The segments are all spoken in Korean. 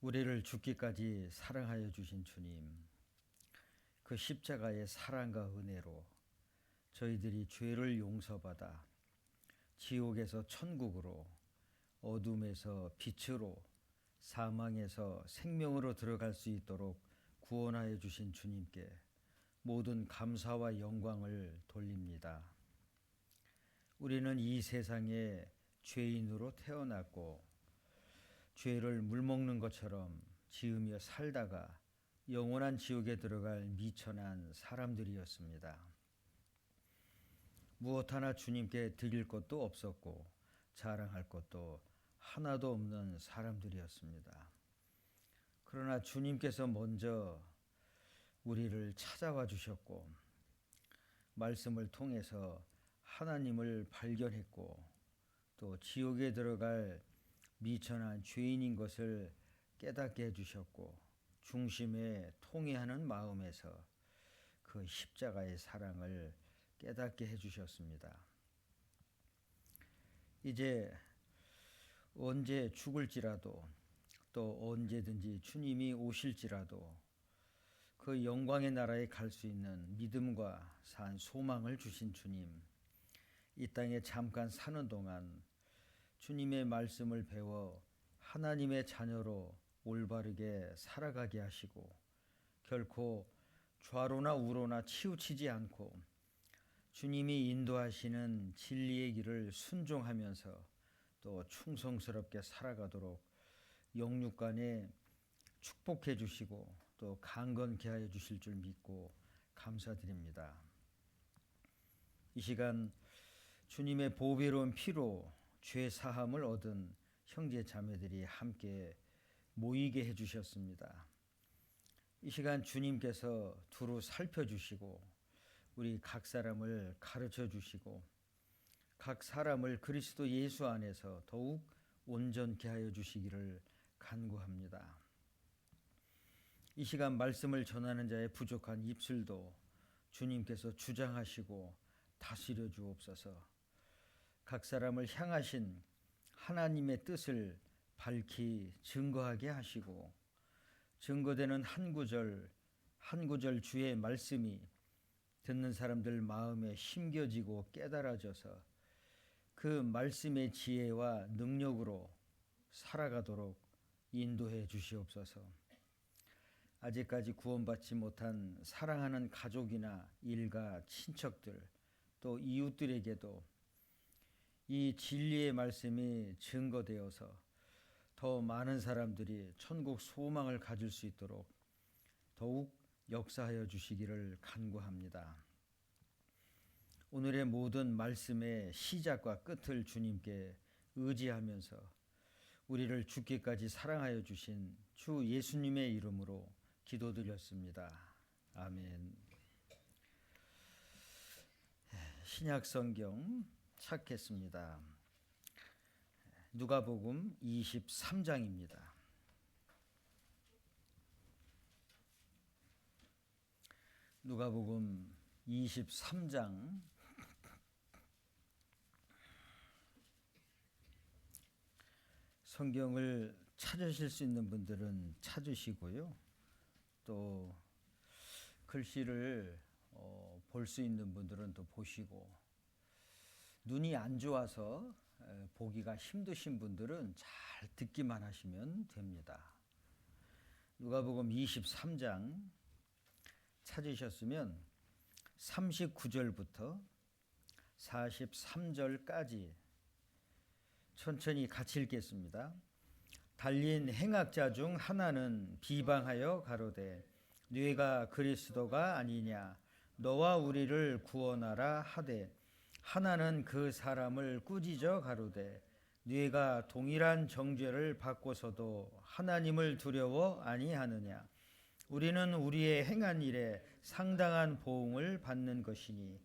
우리를 죽기까지 사랑하여 주신 주님, 그 십자가의 사랑과 은혜로 저희들이 죄를 용서받아 지옥에서 천국으로, 어둠에서 빛으로, 사망에서 생명으로 들어갈 수 있도록 구원하여 주신 주님께 모든 감사와 영광을 돌립니다. 우리는 이 세상에 죄인으로 태어났고 죄를 물먹는 것처럼 지으며 살다가 영원한 지옥에 들어갈 미천한 사람들이었습니다. 무엇 하나 주님께 드릴 것도 없었고 자랑할 것도 하나도 없는 사람들이었습니다. 그러나 주님께서 먼저 우리를 찾아와 주셨고 말씀을 통해서 하나님을 발견했고 또 지옥에 들어갈 미천한 죄인인 것을 깨닫게 해주셨고 중심에 통회하는 마음에서 그 십자가의 사랑을 깨닫게 해주셨습니다. 이제 언제 죽을지라도 또 언제든지 주님이 오실지라도 그 영광의 나라에 갈 수 있는 믿음과 산 소망을 주신 주님, 이 땅에 잠깐 사는 동안 주님의 말씀을 배워 하나님의 자녀로 올바르게 살아가게 하시고 결코 좌로나 우로나 치우치지 않고 주님이 인도하시는 진리의 길을 순종하면서 또 충성스럽게 살아가도록 영육간에 축복해 주시고 또 강건케 하여 주실 줄 믿고 감사드립니다. 이 시간 주님의 보배로운 피로 죄 사함을 얻은 형제 자매들이 함께 모이게 해주셨습니다. 이 시간 주님께서 두루 살펴주시고 우리 각 사람을 가르쳐 주시고 각 사람을 그리스도 예수 안에서 더욱 온전케 하여 주시기를 간구합니다. 이 시간 말씀을 전하는 자의 부족한 입술도 주님께서 주장하시고 다스려 주옵소서. 각 사람을 향하신 하나님의 뜻을 밝히 증거하게 하시고 증거되는 한 구절 한 구절 주의 말씀이 듣는 사람들 마음에 심겨지고 깨달아져서 그 말씀의 지혜와 능력으로 살아가도록 인도해 주시옵소서. 아직까지 구원받지 못한 사랑하는 가족이나 일가, 친척들 또 이웃들에게도 이 진리의 말씀이 증거되어서 더 많은 사람들이 천국 소망을 가질 수 있도록 더욱 역사하여 주시기를 간구합니다. 오늘의 모든 말씀의 시작과 끝을 주님께 의지하면서 우리를 죽기까지 사랑하여 주신 주 예수님의 이름으로 기도드렸습니다. 아멘. 신약성경 찾겠습니다. 누가복음 23장입니다. 누가복음 23장 성경을 찾으실 수 있는 분들은 찾으시고요. 또 글씨를 볼 수 있는 분들은 또 보시고 눈이 안 좋아서 보기가 힘드신 분들은 잘 듣기만 하시면 됩니다. 누가복음 23장 찾으셨으면 39절부터 43절까지 천천히 같이 읽겠습니다. 달린 행악자 중 하나는 비방하여 가로되 네가 그리스도가 아니냐 너와 우리를 구원하라 하되 하나는 그 사람을 꾸짖어 가로되 네가 동일한 정죄를 받고서도 하나님을 두려워 아니하느냐 우리는 우리의 행한 일에 상당한 보응을 받는 것이니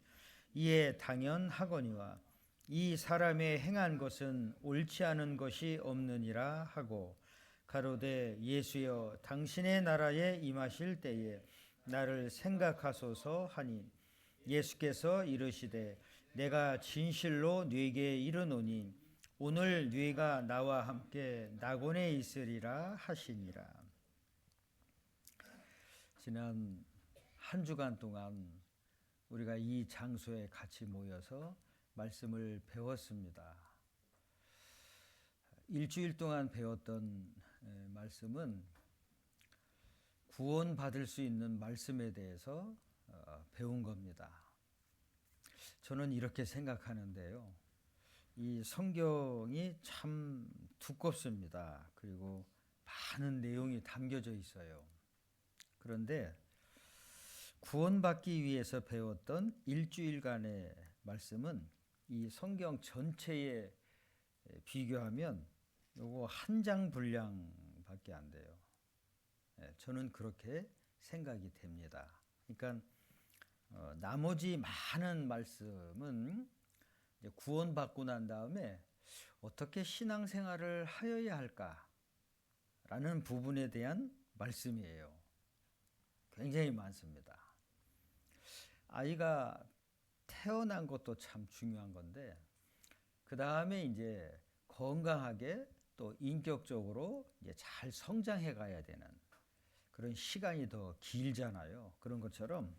이에 당연하거니와 이 사람의 행한 것은 옳지 않은 것이 없느니라 하고 가로되 예수여 당신의 나라에 임하실 때에 나를 생각하소서 하니 예수께서 이르시되 내가 진실로 네게 이르노니 오늘 네가 나와 함께 낙원에 있으리라 하시니라. 지난 한 주간 동안 우리가 이 장소에 같이 모여서 말씀을 배웠습니다. 일주일 동안 배웠던 말씀은 구원받을 수 있는 말씀에 대해서 배운 겁니다. 저는 이렇게 생각하는데요. 이 성경이 참 두껍습니다. 그리고 많은 내용이 담겨져 있어요. 그런데 구원받기 위해서 배웠던 일주일간의 말씀은 이 성경 전체에 비교하면 요거 한 장 분량밖에 안 돼요. 저는 그렇게 생각이 됩니다. 그러니까 나머지 많은 말씀은 이제 구원받고 난 다음에 어떻게 신앙생활을 하여야 할까라는 부분에 대한 말씀이에요. 굉장히 많습니다. 아이가 태어난 것도 참 중요한 건데 그 다음에 이제 건강하게 또 인격적으로 이제 잘 성장해 가야 되는 그런 시간이 더 길잖아요. 그런 것처럼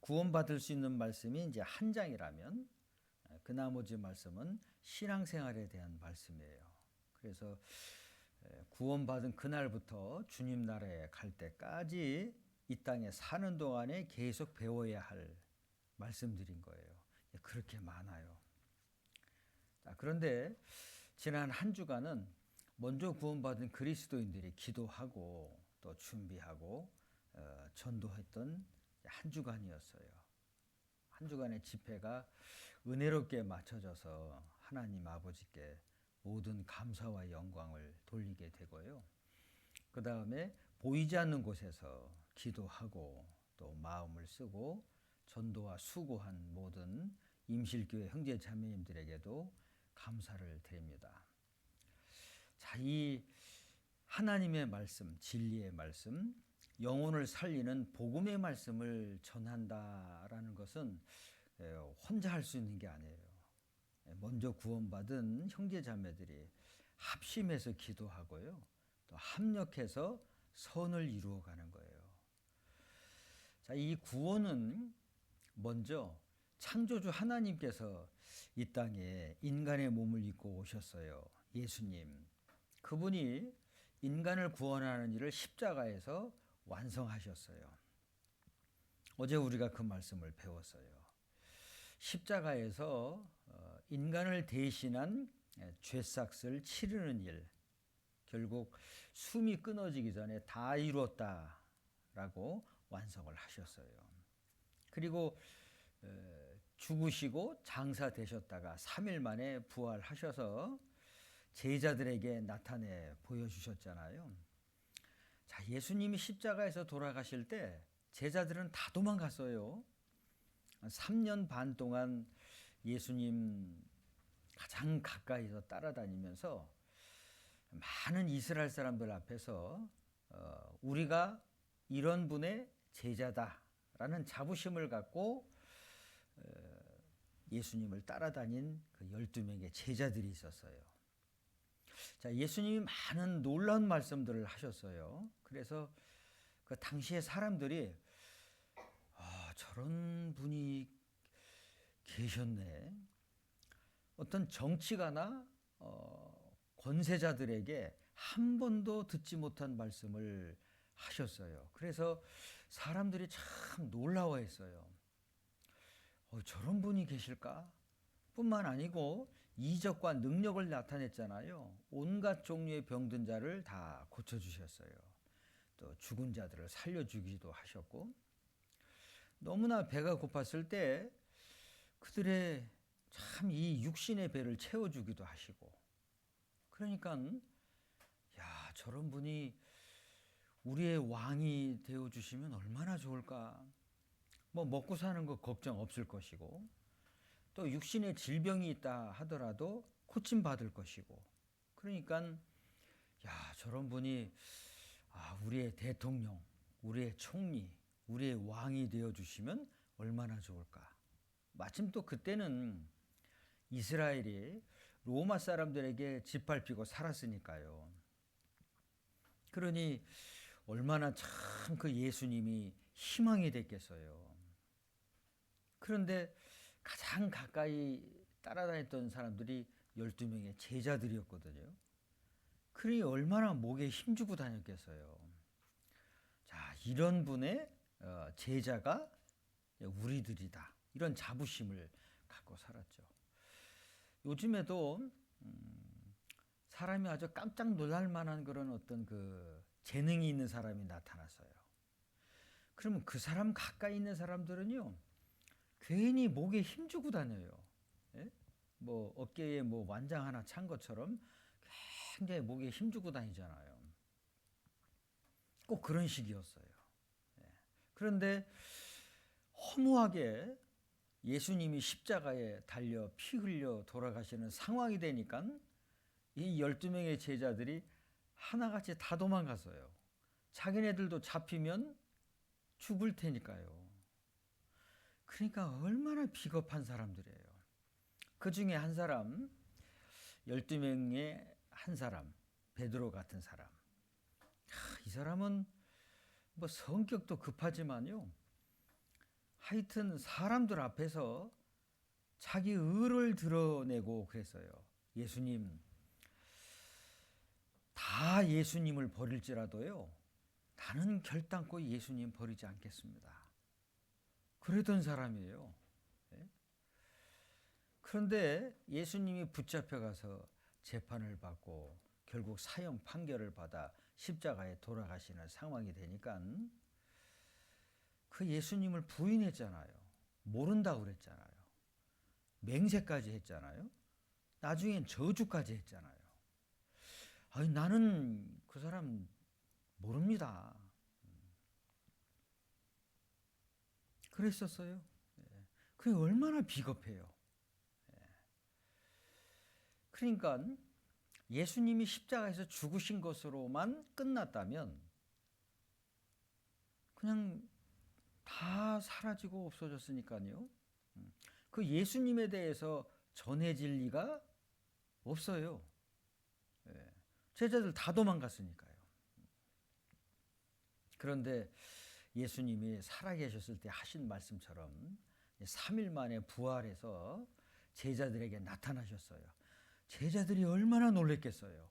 구원받을 수 있는 말씀이 이제 한 장이라면 그 나머지 말씀은 신앙생활에 대한 말씀이에요. 그래서 구원받은 그날부터 주님 나라에 갈 때까지 이 땅에 사는 동안에 계속 배워야 할 말씀들인 거예요. 그렇게 많아요. 자, 그런데 지난 한 주간은 먼저 구원받은 그리스도인들이 기도하고 또 준비하고 전도했던 한 주간이었어요. 한 주간의 집회가 은혜롭게 맞춰져서 하나님 아버지께 모든 감사와 영광을 돌리게 되고요. 그 다음에 보이지 않는 곳에서 기도하고 또 마음을 쓰고 전도와 수고한 모든 임실교회 형제 자매님들에게도 감사를 드립니다. 자, 이 하나님의 말씀, 진리의 말씀, 영혼을 살리는 복음의 말씀을 전한다라는 것은 혼자 할 수 있는 게 아니에요. 먼저 구원받은 형제 자매들이 합심해서 기도하고요. 또 합력해서 선을 이루어가는 거예요. 자, 이 구원은 먼저 창조주 하나님께서 이 땅에 인간의 몸을 입고 오셨어요. 예수님. 그분이 인간을 구원하는 일을 십자가에서 완성하셨어요. 어제 우리가 그 말씀을 배웠어요. 십자가에서 인간을 대신한 죄삭을 치르는 일, 결국 숨이 끊어지기 전에 다 이루었다라고 완성을 하셨어요. 그리고 죽으시고 장사되셨다가 3일 만에 부활하셔서 제자들에게 나타내 보여주셨잖아요. 자, 예수님이 십자가에서 돌아가실 때 제자들은 다 도망갔어요. 3년 반 동안 예수님 가장 가까이서 따라다니면서 많은 이스라엘 사람들 앞에서 우리가 이런 분의 제자다라는 자부심을 갖고 예수님을 따라다닌 그 12명의 제자들이 있었어요. 자, 예수님이 많은 놀라운 말씀들을 하셨어요. 그래서 그 당시에 사람들이 저런 분이 계셨네. 어떤 정치가나 권세자들에게 한 번도 듣지 못한 말씀을 하셨어요. 그래서 사람들이 참 놀라워했어요. 저런 분이 계실까? 뿐만 아니고 이적과 능력을 나타냈잖아요. 온갖 종류의 병든 자를 다 고쳐주셨어요. 또 죽은 자들을 살려주기도 하셨고, 너무나 배가 고팠을 때 그들의 참 이 육신의 배를 채워주기도 하시고, 그러니까 야, 저런 분이 우리의 왕이 되어주시면 얼마나 좋을까. 뭐 먹고 사는 거 걱정 없을 것이고, 또 육신의 질병이 있다 하더라도 고침 받을 것이고, 그러니까 야, 저런 분이 우리의 대통령, 우리의 총리, 우리의 왕이 되어주시면 얼마나 좋을까. 마침 또 그때는 이스라엘이 로마 사람들에게 짓밟히고 살았으니까요. 그러니 얼마나 참 그 예수님이 희망이 됐겠어요. 그런데 가장 가까이 따라다녔던 사람들이 12명의 제자들이었거든요. 그러니 얼마나 목에 힘주고 다녔겠어요. 자, 이런 분의 제자가 우리들이다. 이런 자부심을 갖고 살았죠. 요즘에도 사람이 아주 깜짝 놀랄 만한 그런 어떤 그 재능이 있는 사람이 나타났어요. 그러면 그 사람 가까이 있는 사람들은요, 괜히 목에 힘주고 다녀요. 예? 뭐 어깨에 뭐 완장 하나 찬 것처럼 굉장히 목에 힘주고 다니잖아요. 꼭 그런 식이었어요. 예. 그런데 허무하게 예수님이 십자가에 달려 피 흘려 돌아가시는 상황이 되니까 이 12명의 제자들이 하나같이 다 도망갔어요. 자기네들도 잡히면 죽을 테니까요. 그러니까 얼마나 비겁한 사람들이에요. 그 중에 한 사람, 12명의 한 사람, 베드로 같은 사람. 이 사람은 뭐 성격도 급하지만요. 하여튼 사람들 앞에서 자기 의를 드러내고 그랬어요. 예수님, 다 예수님을 버릴지라도요. 나는 결단코 예수님 버리지 않겠습니다. 그러던 사람이에요. 그런데 예수님이 붙잡혀가서 재판을 받고 결국 사형 판결을 받아 십자가에 돌아가시는 상황이 되니까 그 예수님을 부인했잖아요. 모른다고 그랬잖아요. 맹세까지 했잖아요. 나중엔 저주까지 했잖아요. 아니, 나는 그 사람 모릅니다. 그랬었어요. 그게 얼마나 비겁해요. 그러니까 예수님이 십자가에서 죽으신 것으로만 끝났다면 그냥 다 사라지고 없어졌으니까요. 그 예수님에 대해서 전해질 리가 없어요. 제자들 다 도망갔으니까요. 그런데 예수님이 살아계셨을 때 하신 말씀처럼 3일 만에 부활해서 제자들에게 나타나셨어요. 제자들이 얼마나 놀랬겠어요.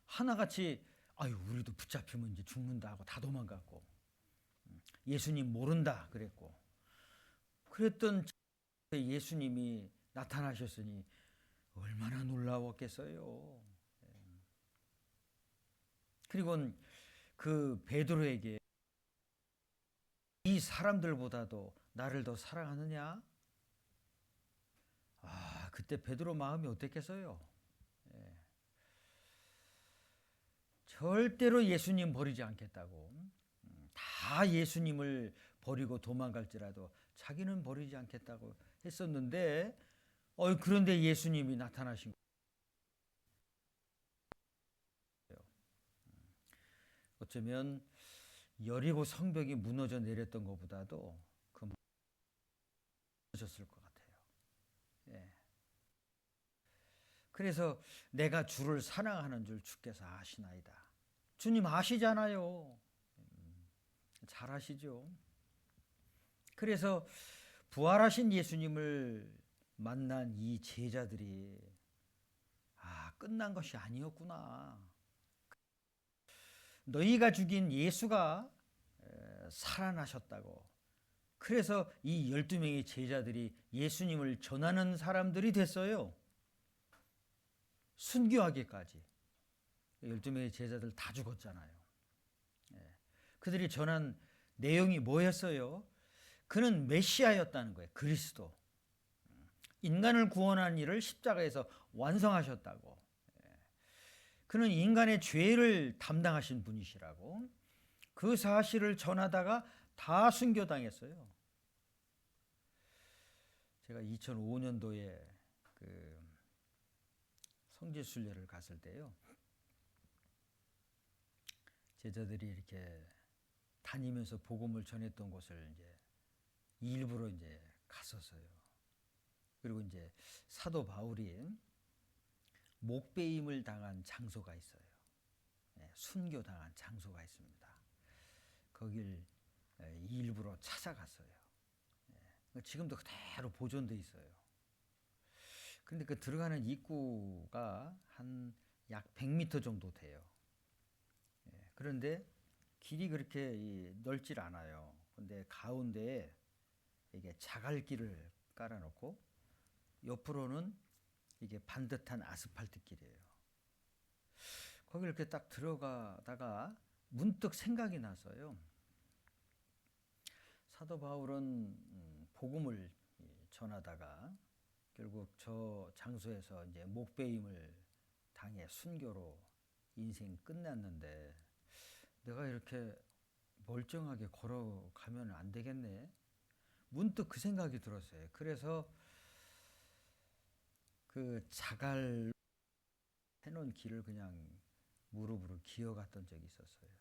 하나같이 아유 우리도 붙잡히면 이제 죽는다 하고 다 도망갔고 예수님 모른다 그랬고 그랬던 예수님이 나타나셨으니 얼마나 놀라웠겠어요. 그리고 그 베드로에게 이 사람들보다도 나를 더 사랑하느냐? 그때 베드로 마음이 어땠겠어요? 절대로 예수님 버리지 않겠다고. 다 예수님을 버리고 도망갈지라도 자기는 버리지 않겠다고 했었는데 그런데 예수님이 나타나신 거예요. 어쩌면 여리고 성벽이 무너져 내렸던 것보다도 그 무너졌을 것 같아요. 그래서 내가 주를 사랑하는 줄 주께서 아시나이다. 주님 아시잖아요. 잘 아시죠. 그래서 부활하신 예수님을 만난 이 제자들이 끝난 것이 아니었구나. 너희가 죽인 예수가 살아나셨다고. 그래서 이 12명의 제자들이 예수님을 전하는 사람들이 됐어요. 순교하기까지. 12명의 제자들 다 죽었잖아요. 그들이 전한 내용이 뭐였어요? 그는 메시아였다는 거예요. 그리스도. 인간을 구원한 일을 십자가에서 완성하셨다고. 그는 인간의 죄를 담당하신 분이시라고. 그 사실을 전하다가 다 순교당했어요. 제가 2005년도에 그 성지순례를 갔을 때요. 제자들이 이렇게 다니면서 복음을 전했던 곳을 이제 일부러 이제 갔었어요. 그리고 이제 사도 바울이 목배임을 당한 장소가 있어요. 순교당한 장소가 있습니다. 거길 일부러 찾아갔어요. 지금도 그대로 보존돼 있어요. 근데 그 들어가는 입구가 한 약 100m 정도 돼요. 그런데 길이 그렇게 넓질 않아요. 근데 가운데에 이게 자갈길을 깔아놓고 옆으로는 이게 반듯한 아스팔트 길이에요. 거기 이렇게 딱 들어가다가 문득 생각이 나서요. 사도 바울은 복음을 전하다가 결국 저 장소에서 이제 목배임을 당해 순교로 인생 끝났는데 내가 이렇게 멀쩡하게 걸어가면 안 되겠네. 문득 그 생각이 들었어요. 그래서 그 자갈 해놓은 길을 그냥 무릎으로 기어갔던 적이 있었어요.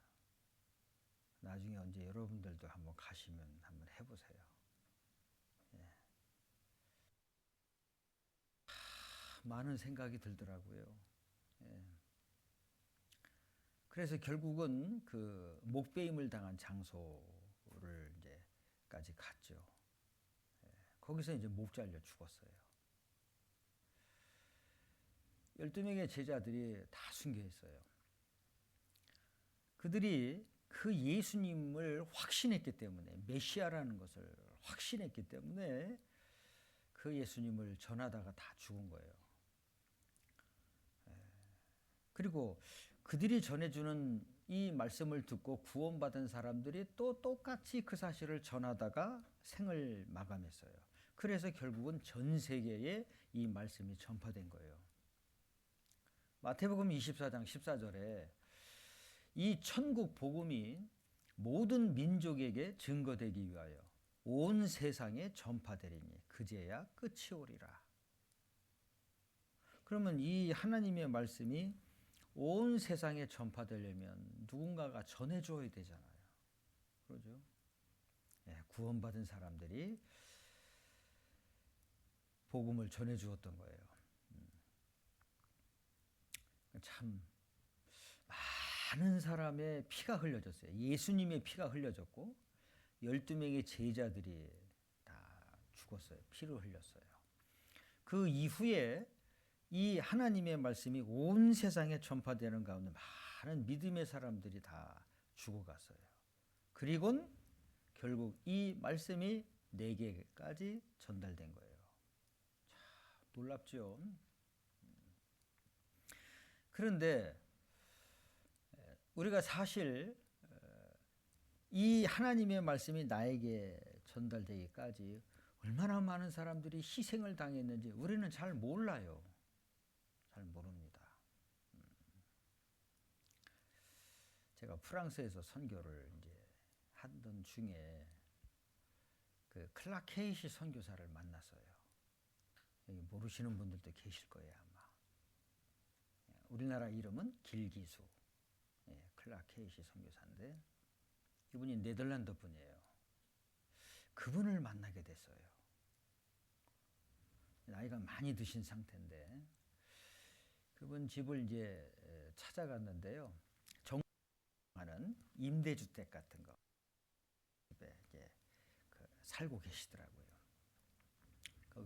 나중에 언제 여러분들도 한번 가시면 한번 해보세요. 많은 생각이 들더라고요. 그래서 결국은 그 목배임을 당한 장소를 이제까지 갔죠. 거기서 이제 목 잘려 죽었어요. 12명의 제자들이 다 순교했어요. 그들이 그 예수님을 확신했기 때문에, 메시아라는 것을 확신했기 때문에 그 예수님을 전하다가 다 죽은 거예요. 그리고 그들이 전해주는 이 말씀을 듣고 구원받은 사람들이 또 똑같이 그 사실을 전하다가 생을 마감했어요. 그래서 결국은 전 세계에 이 말씀이 전파된 거예요. 마태복음 24장 14절에 이 천국 복음이 모든 민족에게 증거되기 위하여 온 세상에 전파되리니 그제야 끝이 오리라. 그러면 이 하나님의 말씀이 온 세상에 전파되려면 누군가가 전해줘야 되잖아요. 그러죠? 구원받은 사람들이 복음을 전해주었던 거예요. 참 많은 사람의 피가 흘려졌어요. 예수님의 피가 흘려졌고 12명의 제자들이 다 죽었어요. 피를 흘렸어요. 그 이후에 이 하나님의 말씀이 온 세상에 전파되는 가운데 많은 믿음의 사람들이 다 죽어갔어요. 그리고 결국 이 말씀이 내게까지 전달된 거예요. 참 놀랍죠. 그런데 우리가 사실 이 하나님의 말씀이 나에게 전달되기까지 얼마나 많은 사람들이 희생을 당했는지 우리는 잘 몰라요. 잘 모릅니다. 제가 프랑스에서 선교를 이제 하던 중에 그 클락 케이시 선교사를 만났어요. 여기 모르시는 분들도 계실 거예요 아마. 우리나라 이름은 길기수. 클락 케이시 선교사인데 이분이 네덜란드 분이에요. 그분을 만나게 됐어요. 나이가 많이 드신 상태인데 그분 집을 이제 찾아갔는데요. 정하는 임대주택 같은 거 집에 이제 살고 계시더라고요.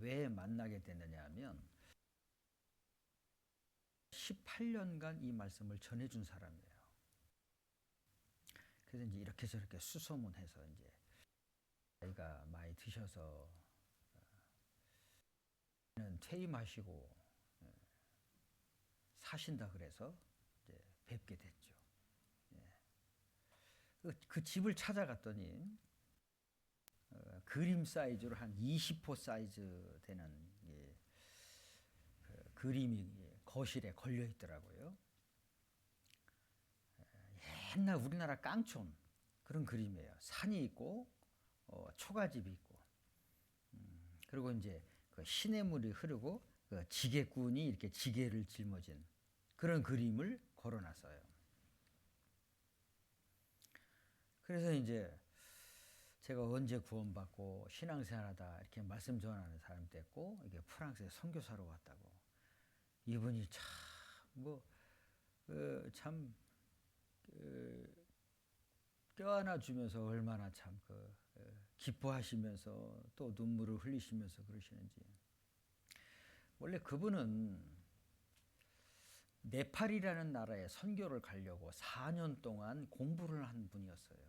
왜 만나게 됐느냐 하면 18년간 이 말씀을 전해준 사람이에요. 그래서 이제 이렇게 저렇게 수소문해서 이제 나이가 많이 드셔서 퇴임하시고 사신다 그래서 이제 뵙게 됐죠. 그 집을 찾아갔더니 그림 사이즈로 한 20호 사이즈 되는 그림이 거실에 걸려 있더라고요. 옛날 우리나라 깡촌 그런 그림이에요. 산이 있고 초가집이 있고 그리고 이제 그 시냇물이 흐르고 그 지게꾼이 이렇게 지게를 짊어진 그런 그림을 걸어놨어요. 그래서 이제 제가 언제 구원받고 신앙생활하다 이렇게 말씀 전하는 사람 됐고, 이게 프랑스에 선교사로 왔다고. 이분이 참 껴안아 주면서 얼마나 참 기뻐하시면서 또 눈물을 흘리시면서 그러시는지. 원래 그분은 네팔이라는 나라에 선교를 가려고 4년 동안 공부를 한 분이었어요.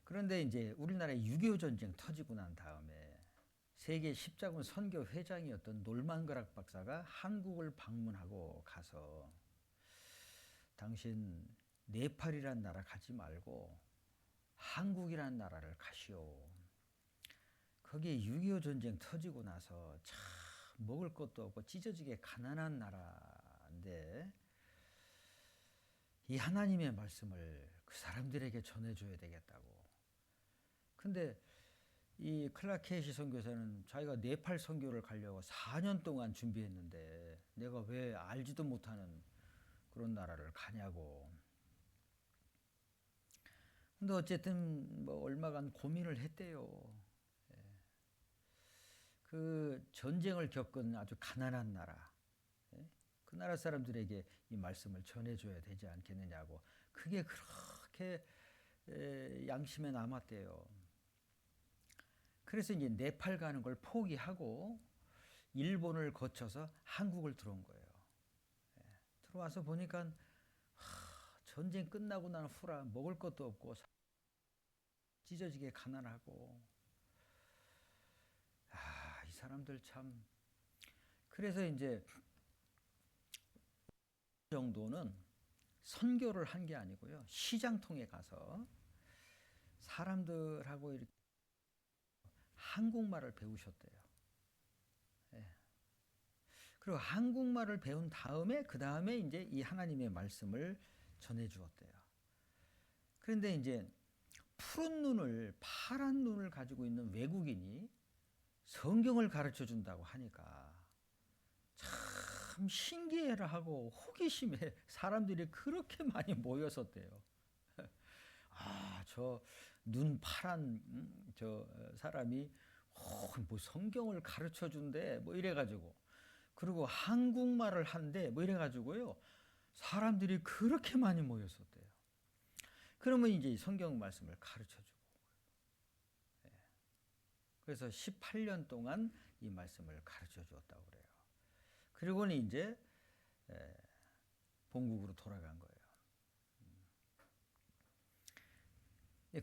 그런데 이제 우리나라에 6.25 전쟁 터지고 난 다음에 세계 십자군 선교 회장이었던 놀만그락 박사가 한국을 방문하고 가서, 당신 네팔이란 나라 가지 말고 한국이란 나라를 가시오. 거기에 6.25 전쟁 터지고 나서 참 먹을 것도 없고 찢어지게 가난한 나라인데 이 하나님의 말씀을 그 사람들에게 전해줘야 되겠다고. 근데 이 클라케시 선교사는 자기가 네팔 선교를 가려고 4년 동안 준비했는데 내가 왜 알지도 못하는 그런 나라를 가냐고. 근데 어쨌든 뭐 얼마간 고민을 했대요. 그 전쟁을 겪은 아주 가난한 나라, 그 나라 사람들에게 이 말씀을 전해줘야 되지 않겠느냐고. 그게 그렇게 양심에 남았대요. 그래서 이제 네팔 가는 걸 포기하고 일본을 거쳐서 한국을 들어온 거예요. 들어와서 보니까 전쟁 끝나고 난 후라 먹을 것도 없고 찢어지게 가난하고, 이 사람들 참. 그래서 이제 정도는 선교를 한 게 아니고요, 시장통에 가서 사람들하고 이렇게 한국말을 배우셨대요. 그리고 한국말을 배운 다음에 그 다음에 이제 이 하나님의 말씀을 전해 주었대요. 그런데 이제 푸른 눈을, 파란 눈을 가지고 있는 외국인이 성경을 가르쳐 준다고 하니까 참 신기해라 하고 호기심에 사람들이 그렇게 많이 모였었대요. 저 눈 파란 저 사람이 뭐 성경을 가르쳐 준대 뭐 이래가지고, 그리고 한국말을 한대 뭐 이래가지고요, 사람들이 그렇게 많이 모였었대요. 그러면 이제 성경 말씀을 가르쳐 주고, 그래서 18년 동안 이 말씀을 가르쳐 주었다고 그래요. 그리고는 이제 본국으로 돌아간 거예요.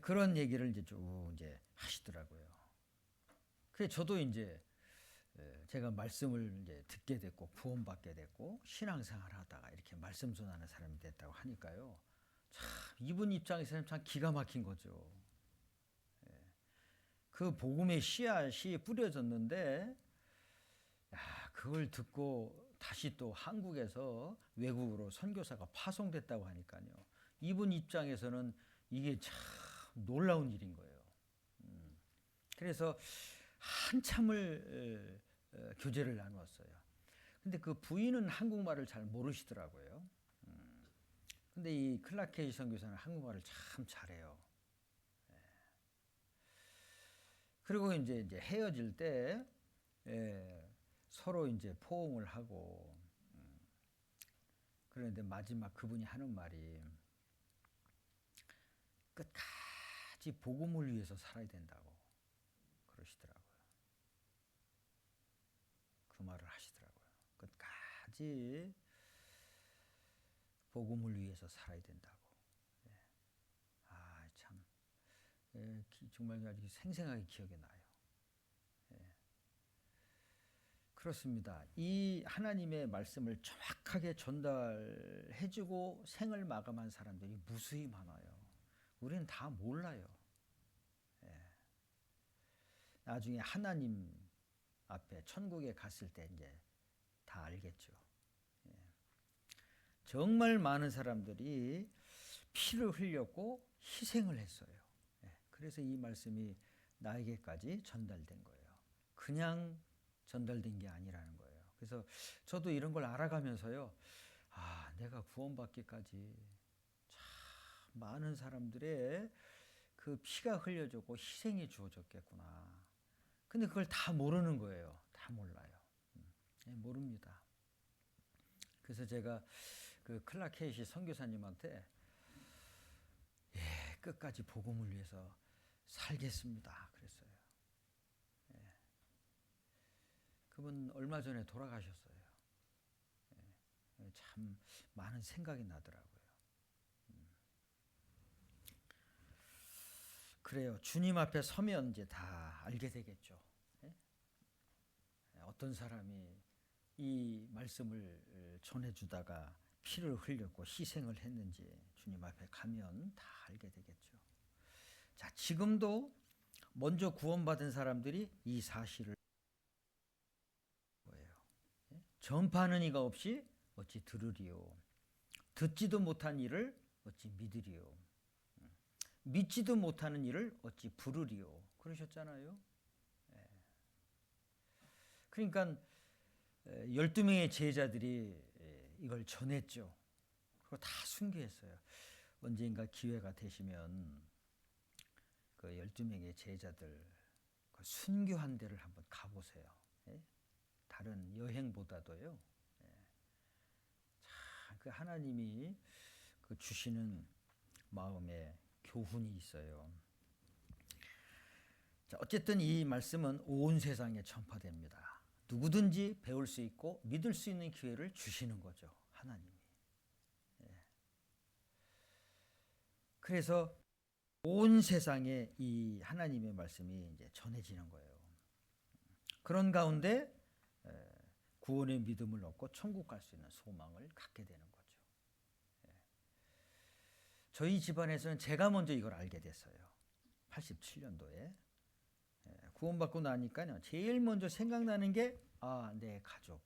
그런 얘기를 이제 쭉 이제 하시더라고요. 그래서 저도 이제 제가 말씀을 이제 듣게 됐고 구원받게 됐고 신앙생활 하다가 이렇게 말씀 전하는 사람이 됐다고 하니까요, 참 이분 입장에서는 참 기가 막힌 거죠. 그 복음의 씨앗이 뿌려졌는데, 그걸 듣고 다시 또 한국에서 외국으로 선교사가 파송됐다고 하니까요, 이분 입장에서는 이게 참 놀라운 일인 거예요. 그래서 한참을 교제를 나누었어요. 근데 그 부인은 한국말을 잘 모르시더라고요. 근데 이 클라케이 선교사는 한국말을 참 잘해요. 그리고 이제 헤어질 때 서로 이제 포옹을 하고, 그런데 마지막 그분이 하는 말이 끝까지 복음을 위해서 살아야 된다고 그러시더라고요. 그 말을 하시더라고요. 끝까지 복음을 위해서 살아야 된다고. 참 정말 아주 생생하게 기억에 나요. 그렇습니다. 이 하나님의 말씀을 정확하게 전달해주고 생을 마감한 사람들이 무수히 많아요. 우리는 다 몰라요. 나중에 하나님 앞에 천국에 갔을 때 이제 다 알겠죠. 정말 많은 사람들이 피를 흘렸고 희생을 했어요. 그래서 이 말씀이 나에게까지 전달된 거예요. 그냥 전달된 게 아니라는 거예요. 그래서 저도 이런 걸 알아가면서요, 내가 구원받기까지 참 많은 사람들의 그 그 피가 흘려졌고 희생이 주어졌겠구나. 근데 그걸 다 모르는 거예요. 다 몰라요. 모릅니다. 그래서 제가 그 클락 헤이시 선교사님한테 끝까지 복음을 위해서 살겠습니다. 그랬어요. 그분 얼마 전에 돌아가셨어요. 참 많은 생각이 나더라고요. 그래요. 주님 앞에 서면 이제 다 알게 되겠죠. 어떤 사람이 이 말씀을 전해주다가 피를 흘렸고 희생을 했는지 주님 앞에 가면 다 알게 되겠죠. 자, 지금도 먼저 구원받은 사람들이 이 사실을 거예요. 전파하는 이가 없이 어찌 들으리요. 듣지도 못한 이를 어찌 믿으리요. 믿지도 못하는 이를 어찌 부르리요. 그러셨잖아요. 그러니까 12명의 제자들이 이걸 전했죠. 그리고 다 순교했어요. 언젠가 기회가 되시면 그 12명의 제자들 그 순교한 데를 한번 가보세요. 다른 여행보다도요. 그 하나님이 그 주시는 마음에 교훈이 있어요. 자, 어쨌든 이 말씀은 온 세상에 전파됩니다. 누구든지 배울 수 있고 믿을 수 있는 기회를 주시는 거죠. 하나님이. 그래서 온 세상에 이 하나님의 말씀이 이제 전해지는 거예요. 그런 가운데 구원의 믿음을 얻고 천국 갈 수 있는 소망을 갖게 되는 거죠. 저희 집안에서는 제가 먼저 이걸 알게 됐어요. 87년도에. 구원받고 나니까요. 제일 먼저 생각나는 게 내 가족.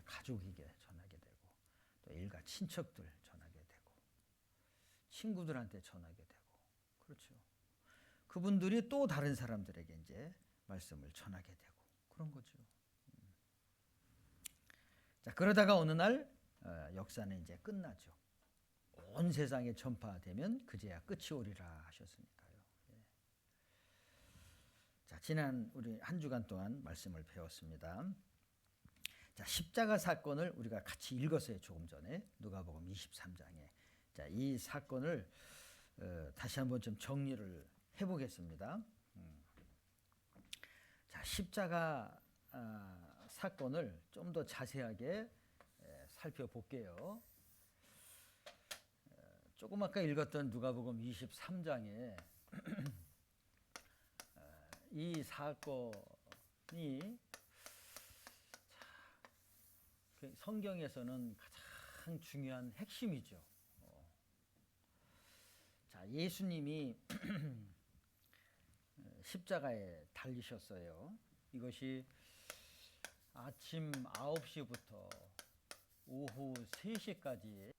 가족에게 전하게 되고 또 일가 친척들 전하게 되고 친구들한테 전하게 되고 그렇죠. 그분들이 또 다른 사람들에게 이제 말씀을 전하게 되고 그런 거죠. 자, 그러다가 어느 날 역사는 이제 끝나죠. 온 세상에 전파되면 그제야 끝이 오리라 하셨으니까요. 자, 지난 우리 한 주간 동안 말씀을 배웠습니다. 자, 십자가 사건을 우리가 같이 읽었어요. 조금 전에 누가복음 23장에. 자, 이 사건을 다시 한번 좀 정리를 해보겠습니다. 자, 십자가 사건을 좀 더 자세하게 살펴볼게요. 조금 아까 읽었던 누가복음 23장에 이 사건이 성경에서는 가장 중요한 핵심이죠. 자, 예수님이 십자가에 달리셨어요. 이것이 아침 9시부터 오후 3시까지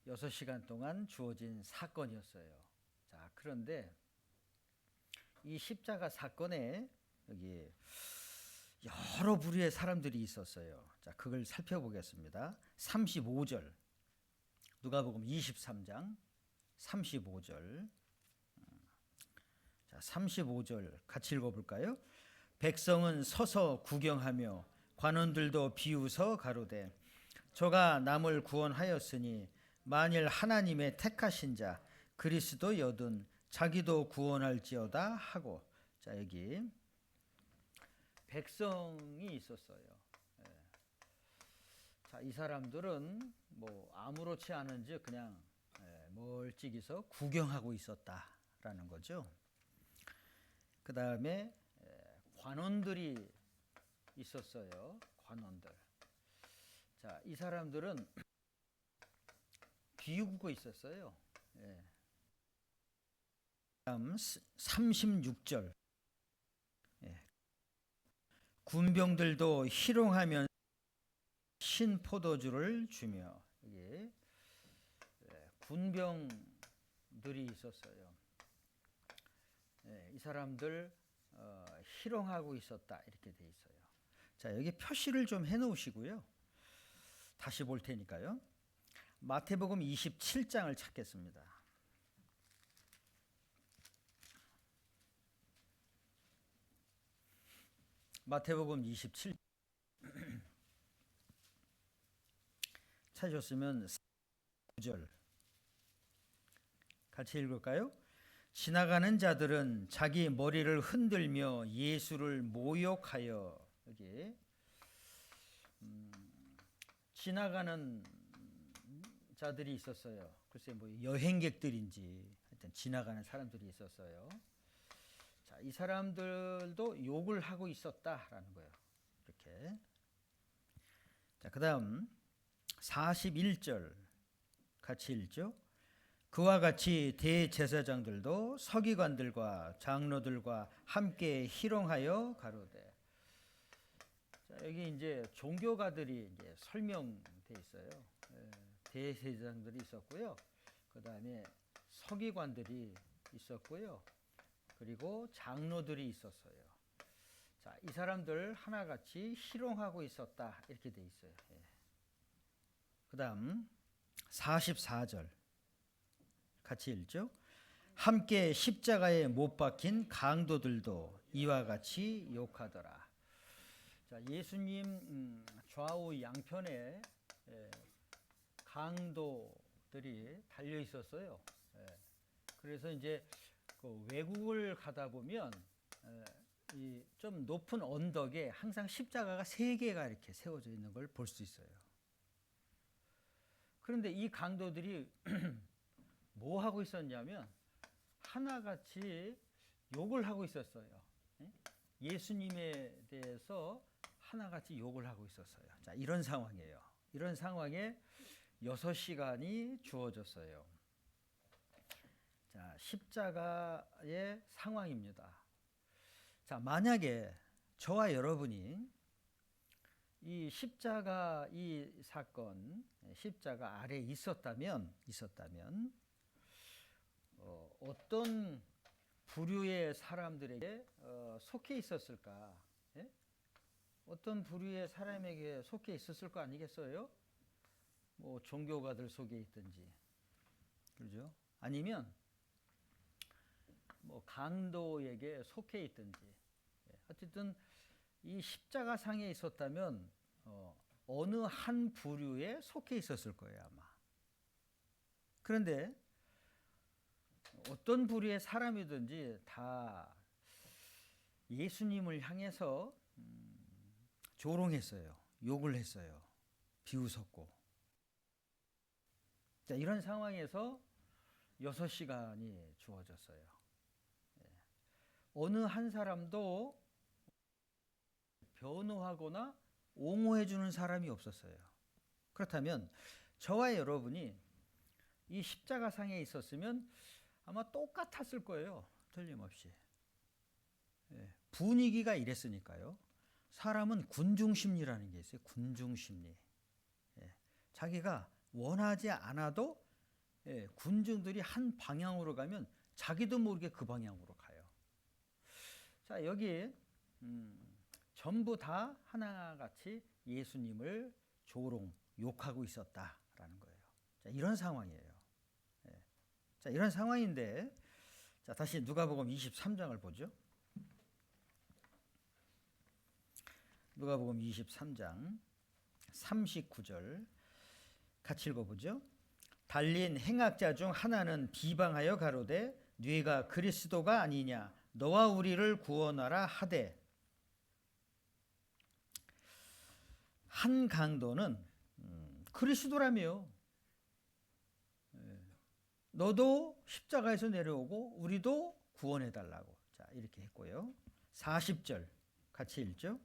6시간 동안 주어진 사건이었어요. 자, 그런데 이 십자가 사건에 여기 여러 부류의 사람들이 있었어요. 자, 그걸 살펴보겠습니다. 35절. 누가복음 23장 35절. 자, 35절 같이 읽어볼까요? 백성은 서서 구경하며 관원들도 비웃어 가로되 저가 남을 구원하였으니 만일 하나님의 택하신 자 그리스도여든 자기도 구원할지어다 하고. 자, 여기 백성이 있었어요. 자, 이 사람들은 뭐 아무렇지 않은지 그냥 멀찍이서 구경하고 있었다라는 거죠. 그 다음에 관원들이 있었어요. 관원들. 자, 이 사람들은 비웃고 있었어요. 다음 36절. 군병들도 희롱하면 신포도주를 주며. 이게 군병들이 있었어요. 이 사람들 희롱하고 있었다 이렇게 돼 있어요. 자, 여기 표시를 좀 해놓으시고요. 다시 볼 테니까요. 마태복음 27장을 찾겠습니다. 마태복음 27 찾으셨으면 9절 같이 읽을까요? 지나가는 자들은 자기 머리를 흔들며 예수를 모욕하여, 여기 지나가는 자들이 있었어요. 글쎄 뭐 여행객들인지 하여튼 지나가는 사람들이 있었어요. 자, 이 사람들도 욕을 하고 있었다라는 거예요. 이렇게. 자, 그다음 41절 같이 읽죠. 그와 같이 대제사장들도 서기관들과 장로들과 함께 희롱하여 가로되. 자, 여기 이제 종교가들이 이제 설명돼 있어요. 대제사장들이 있었고요. 그다음에 서기관들이 있었고요. 그리고 장로들이 있었어요. 자, 이 사람들 하나같이 희롱하고 있었다 이렇게 돼 있어요. 그다음 44절 같이 읽죠. 함께 십자가에 못 박힌 강도들도 이와 같이 욕하더라. 자, 예수님 좌우 양편에 강도들이 달려 있었어요. 그래서 이제 그 외국을 가다 보면 이 좀 높은 언덕에 항상 십자가가 3개가 이렇게 세워져 있는 걸 볼 수 있어요. 그런데 이 강도들이 뭐 하고 있었냐면 하나같이 욕을 하고 있었어요. 예수님에 대해서 하나같이 욕을 하고 있었어요. 자, 이런 상황이에요. 이런 상황에 6시간이 주어졌어요. 자, 십자가의 상황입니다. 자, 만약에 저와 여러분이 이 십자가 이 사건, 십자가 아래에 있었다면 어떤 부류의 사람들에게 속해 있었을까? 예? 어떤 부류의 사람에게 속해 있었을 거 아니겠어요? 뭐 종교가들 속에 있든지, 그렇죠? 아니면 뭐 강도에게 속해 있든지, 어쨌든 이 십자가 상에 있었다면 어느 한 부류에 속해 있었을 거예요, 아마. 그런데 어떤 부류의 사람이든지 다 예수님을 향해서 조롱했어요. 욕을 했어요. 비웃었고. 자, 이런 상황에서 6시간이 주어졌어요. 어느 한 사람도 변호하거나 옹호해 주는 사람이 없었어요. 그렇다면 저와 여러분이 이 십자가상에 있었으면 아마 똑같았을 거예요. 틀림없이. 분위기가 이랬으니까요. 사람은 군중심리라는 게 있어요. 군중심리. 자기가 원하지 않아도 군중들이 한 방향으로 가면 자기도 모르게 그 방향으로 가요. 자, 여기 전부 다 하나같이 예수님을 조롱, 욕하고 있었다라는 거예요. 자, 이런 상황이에요. 자, 이런 상황인데, 자, 다시 누가복음 23장을 보죠. 누가복음 23장 39절 같이 읽어보죠. 달린 행악자 중 하나는 비방하여 가로되 네가 그리스도가 아니냐 너와 우리를 구원하라 하되, 한 강도는 그리스도라며 너도 십자가에서 내려오고 우리도 구원해달라고, 자, 이렇게 했고요. 40절 같이 읽죠.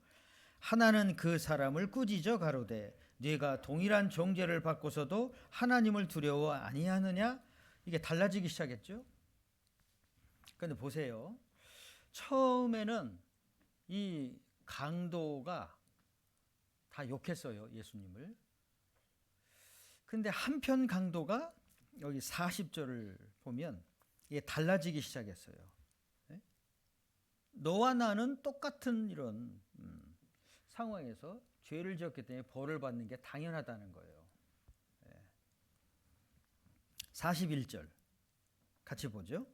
하나는 그 사람을 꾸짖어 가로되 네가 동일한 정죄를 받고서도 하나님을 두려워 아니하느냐. 이게 달라지기 시작했죠. 그런데 보세요. 처음에는 이 강도가 다 욕했어요, 예수님을. 근데 한편 강도가 여기 40절을 보면 이게 달라지기 시작했어요. 너와 나는 똑같은 이런 상황에서 죄를 지었기 때문에 벌을 받는 게 당연하다는 거예요. 41절 같이 보죠.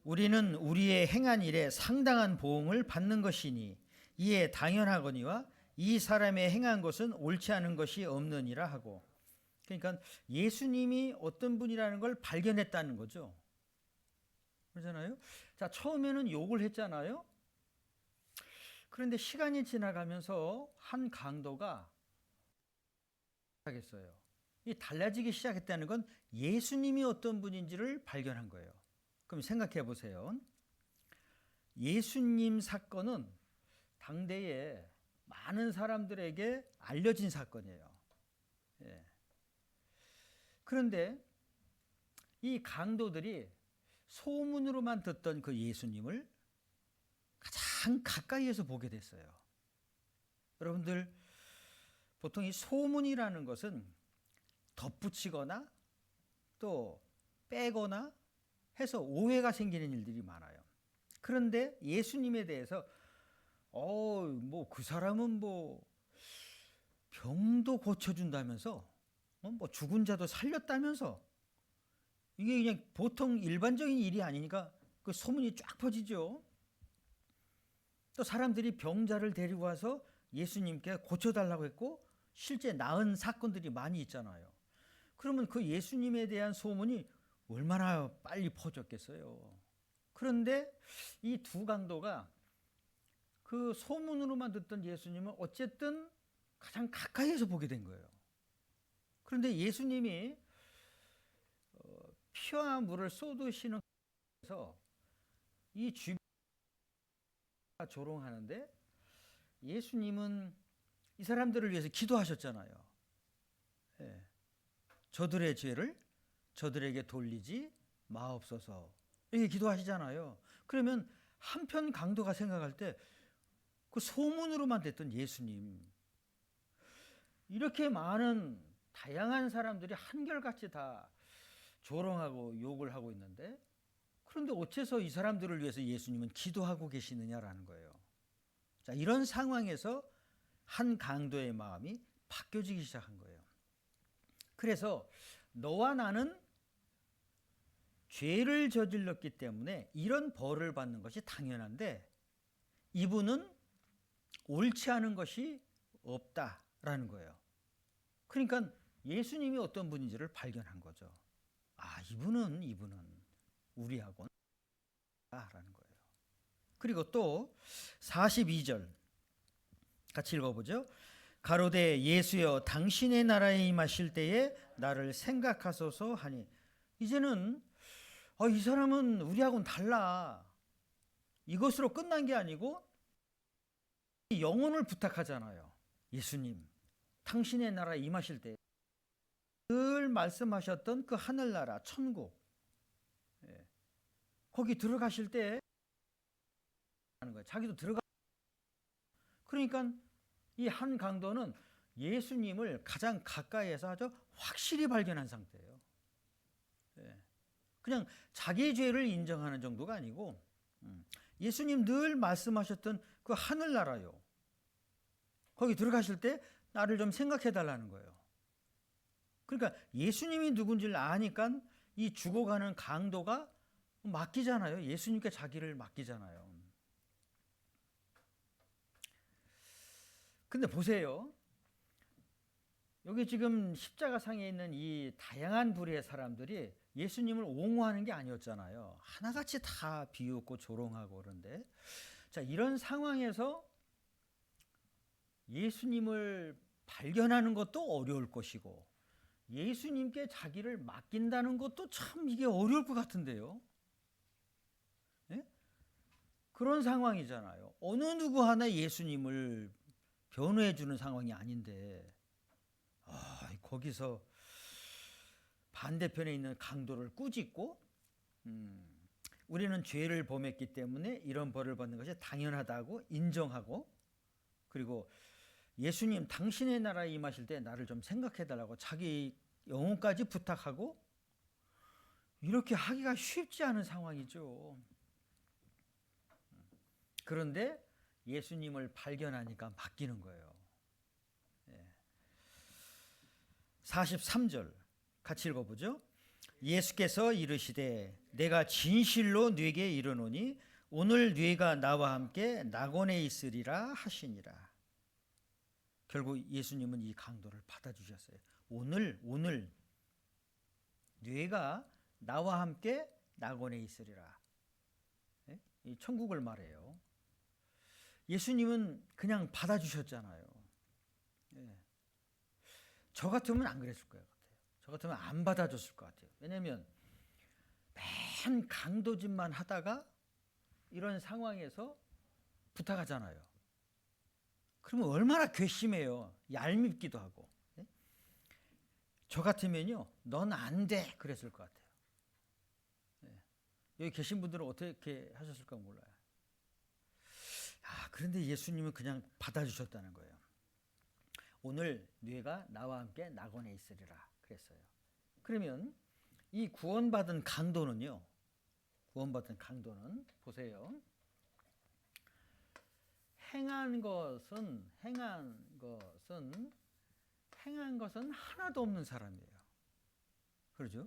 우리는 우리의 행한 일에 상당한 보응을 받는 것이니 이에 당연하거니와 이 사람의 행한 것은 옳지 않은 것이 없느니라 하고. 그러니까 예수님이 어떤 분이라는 걸 발견했다는 거죠. 그러잖아요. 자, 처음에는 욕을 했잖아요. 그런데 시간이 지나가면서 한 강도가 하겠어요. 이 달라지기 시작했다는 건 예수님이 어떤 분인지를 발견한 거예요. 그럼 생각해 보세요. 예수님 사건은 당대에 많은 사람들에게 알려진 사건이에요. 예. 그런데 이 강도들이 소문으로만 듣던 그 예수님을 가장 가까이에서 보게 됐어요. 여러분들, 보통 이 소문이라는 것은 덧붙이거나 또 빼거나 해서 오해가 생기는 일들이 많아요. 그런데 예수님에 대해서 뭐 그 사람은 뭐 병도 고쳐준다면서 뭐 죽은 자도 살렸다면서, 이게 그냥 보통 일반적인 일이 아니니까 그 소문이 쫙 퍼지죠. 또 사람들이 병자를 데리고 와서 예수님께 고쳐달라고 했고 실제 나은 사건들이 많이 있잖아요. 그러면 그 예수님에 대한 소문이 얼마나 빨리 퍼졌겠어요. 그런데 이 두 강도가 그 소문으로만 듣던 예수님을 어쨌든 가장 가까이에서 보게 된 거예요. 그런데 예수님이 피와 물을 쏟으시는 곳에서 이 주변 조롱하는데 예수님은 이 사람들을 위해서 기도하셨잖아요. 예. 저들의 죄를 저들에게 돌리지 마옵소서, 이렇게 기도하시잖아요. 그러면 한편 강도가 생각할 때 그 소문으로만 듣던 예수님, 이렇게 많은 다양한 사람들이 한결같이 다 조롱하고 욕을 하고 있는데, 그런데 어째서 이 사람들을 위해서 예수님은 기도하고 계시느냐라는 거예요. 자, 이런 상황에서 한 강도의 마음이 바뀌어지기 시작한 거예요. 그래서 너와 나는 죄를 저질렀기 때문에 이런 벌을 받는 것이 당연한데 이분은 옳지 않은 것이 없다라는 거예요. 그러니까 예수님이 어떤 분인지를 발견한 거죠. 이분은 우리하고는 라는 거예요. 그리고 또 42절 같이 읽어보죠. 가로되 예수여 당신의 나라에 임하실 때에 나를 생각하소서 하니. 이제는 이 사람은 우리하고는 달라. 이것으로 끝난 게 아니고 영혼을 부탁하잖아요. 예수님, 당신의 나라에 임하실 때 늘 말씀하셨던 그 하늘나라 천국, 거기 들어가실 때 하는 거예요. 자기도 들어가. 그러니까 이 한 강도는 예수님을 가장 가까이에서 아주 확실히 발견한 상태예요. 그냥 자기 죄를 인정하는 정도가 아니고 예수님 늘 말씀하셨던 그 하늘나라요, 거기 들어가실 때 나를 좀 생각해 달라는 거예요. 그러니까 예수님이 누군지를 아니까 이 죽어가는 강도가 맡기잖아요. 예수님께 자기를 맡기잖아요. 근데 보세요. 여기 지금 십자가상에 있는 이 다양한 부류의 사람들이 예수님을 옹호하는 게 아니었잖아요. 하나같이 다 비웃고 조롱하고 그런데, 자, 이런 상황에서 예수님을 발견하는 것도 어려울 것이고 예수님께 자기를 맡긴다는 것도 참 이게 어려울 것 같은데요. 예? 그런 상황이잖아요. 어느 누구 하나 예수님을 변호해 주는 상황이 아닌데 거기서 반대편에 있는 강도를 꾸짖고 우리는 죄를 범했기 때문에 이런 벌을 받는 것이 당연하다고 인정하고, 그리고 예수님 당신의 나라에 임하실 때 나를 좀 생각해 달라고 자기 영혼까지 부탁하고, 이렇게 하기가 쉽지 않은 상황이죠. 그런데 예수님을 발견하니까 맡기는 거예요. 43절 같이 읽어보죠. 예수께서 이르시되 내가 진실로 네게 이르노니 오늘 네가 나와 함께 낙원에 있으리라 하시니라. 결국 예수님은 이 강도를 받아주셨어요. 오늘 네가 나와 함께 낙원에 있으리라. 예? 이 천국을 말해요. 예수님은 그냥 받아주셨잖아요. 예. 저 같으면 안 그랬을 것 같아요. 저 같으면 안 받아줬을 것 같아요. 왜냐하면 맨 강도짓만 하다가 이런 상황에서 부탁하잖아요. 그러면 얼마나 괘씸해요. 얄밉기도 하고. 예? 저 같으면요, 넌 안 돼 그랬을 것 같아요. 예. 여기 계신 분들은 어떻게 하셨을까 몰라요. 그런데 예수님은 그냥 받아주셨다는 거예요. 오늘 네가 나와 함께 낙원에 있으리라 그랬어요. 그러면 이 구원받은 강도는요, 보세요. 행한 것은 하나도 없는 사람이에요. 그렇죠?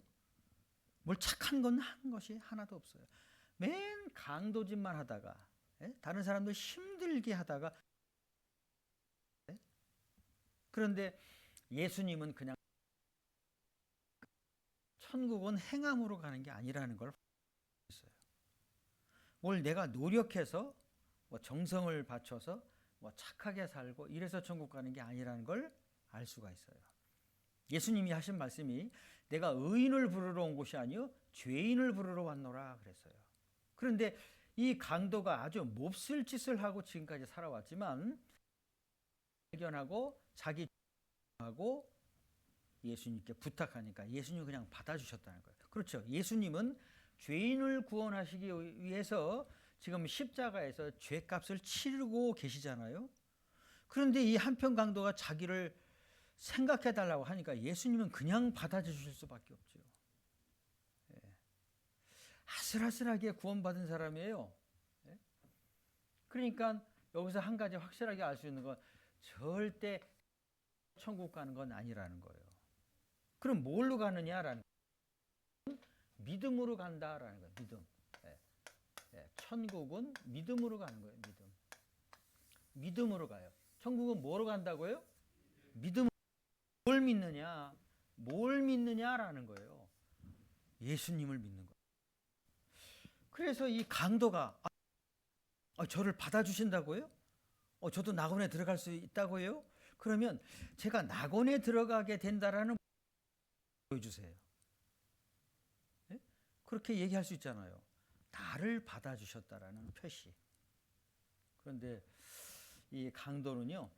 뭘 착한 건 한 것이 하나도 없어요. 맨 강도짓만 하다가, 다른 사람들 힘들게 하다가, 그런데 예수님은 그냥 천국은 행함으로 가는 게 아니라는 걸 했어요. 뭘 내가 노력해서 뭐 정성을 바쳐서 뭐 착하게 살고 이래서 천국 가는 게 아니라는 걸 알 수가 있어요. 예수님이 하신 말씀이 내가 의인을 부르러 온 곳이 아니요 죄인을 부르러 왔노라 그랬어요. 그런데 이 강도가 아주 몹쓸 짓을 하고 지금까지 살아왔지만 발견하고 자기 하고 예수님께 부탁하니까 예수님이 그냥 받아주셨다는 거예요. 그렇죠. 예수님은 죄인을 구원하시기 위해서 지금 십자가에서 죄값을 치르고 계시잖아요. 그런데 이 한편 강도가 자기를 생각해 달라고 하니까 예수님은 그냥 받아주실 수밖에 없죠. 예. 아슬아슬하게 구원받은 사람이에요. 예? 그러니까 여기서 한 가지 확실하게 알 수 있는 건 절대 천국 가는 건 아니라는 거예요. 그럼 뭘로 가느냐라는 거예요. 믿음으로 간다라는 거예요. 믿음. 예. 예. 천국은 믿음으로 가는 거예요. 믿음으로 가요. 천국은 뭐로 간다고요? 믿음. 뭘 믿느냐라는 거예요. 예수님을 믿는 거예요. 그래서 이 강도가 저를 받아주신다고요? 저도 낙원에 들어갈 수 있다고요? 그러면 제가 낙원에 들어가게 된다라는 보여주세요. 네? 그렇게 얘기할 수 있잖아요. 나를 받아주셨다라는 표시. 그런데 이 강도는요,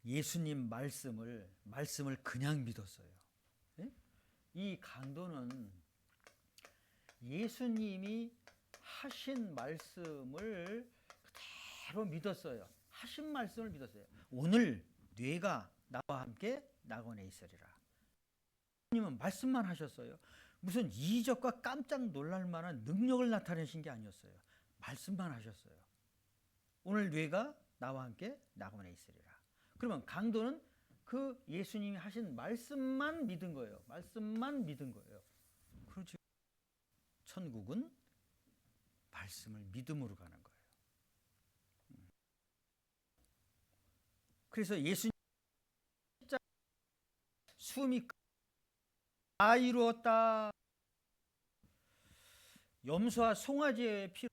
예수님 말씀을 그냥 믿었어요. 네? 이 강도는 예수님이 하신 말씀을 그대로 믿었어요. 하신 말씀을 믿었어요. 오늘 네가 나와 함께 낙원에 있으리라. 예수님은 말씀만 하셨어요. 무슨 이적과 깜짝 놀랄 만한 능력을 나타내신 게 아니었어요. 말씀만 하셨어요. 오늘 네가 나와 함께 낙원에 있으리라. 그러면 강도는 그 예수님이 하신 말씀만 믿은 거예요. 말씀만 믿은 거예요. 그렇죠. 천국은 말씀을 믿음으로 가는 거예요. 그래서 예수님 숨이 다 이루었다. 염소와 송아지의 피로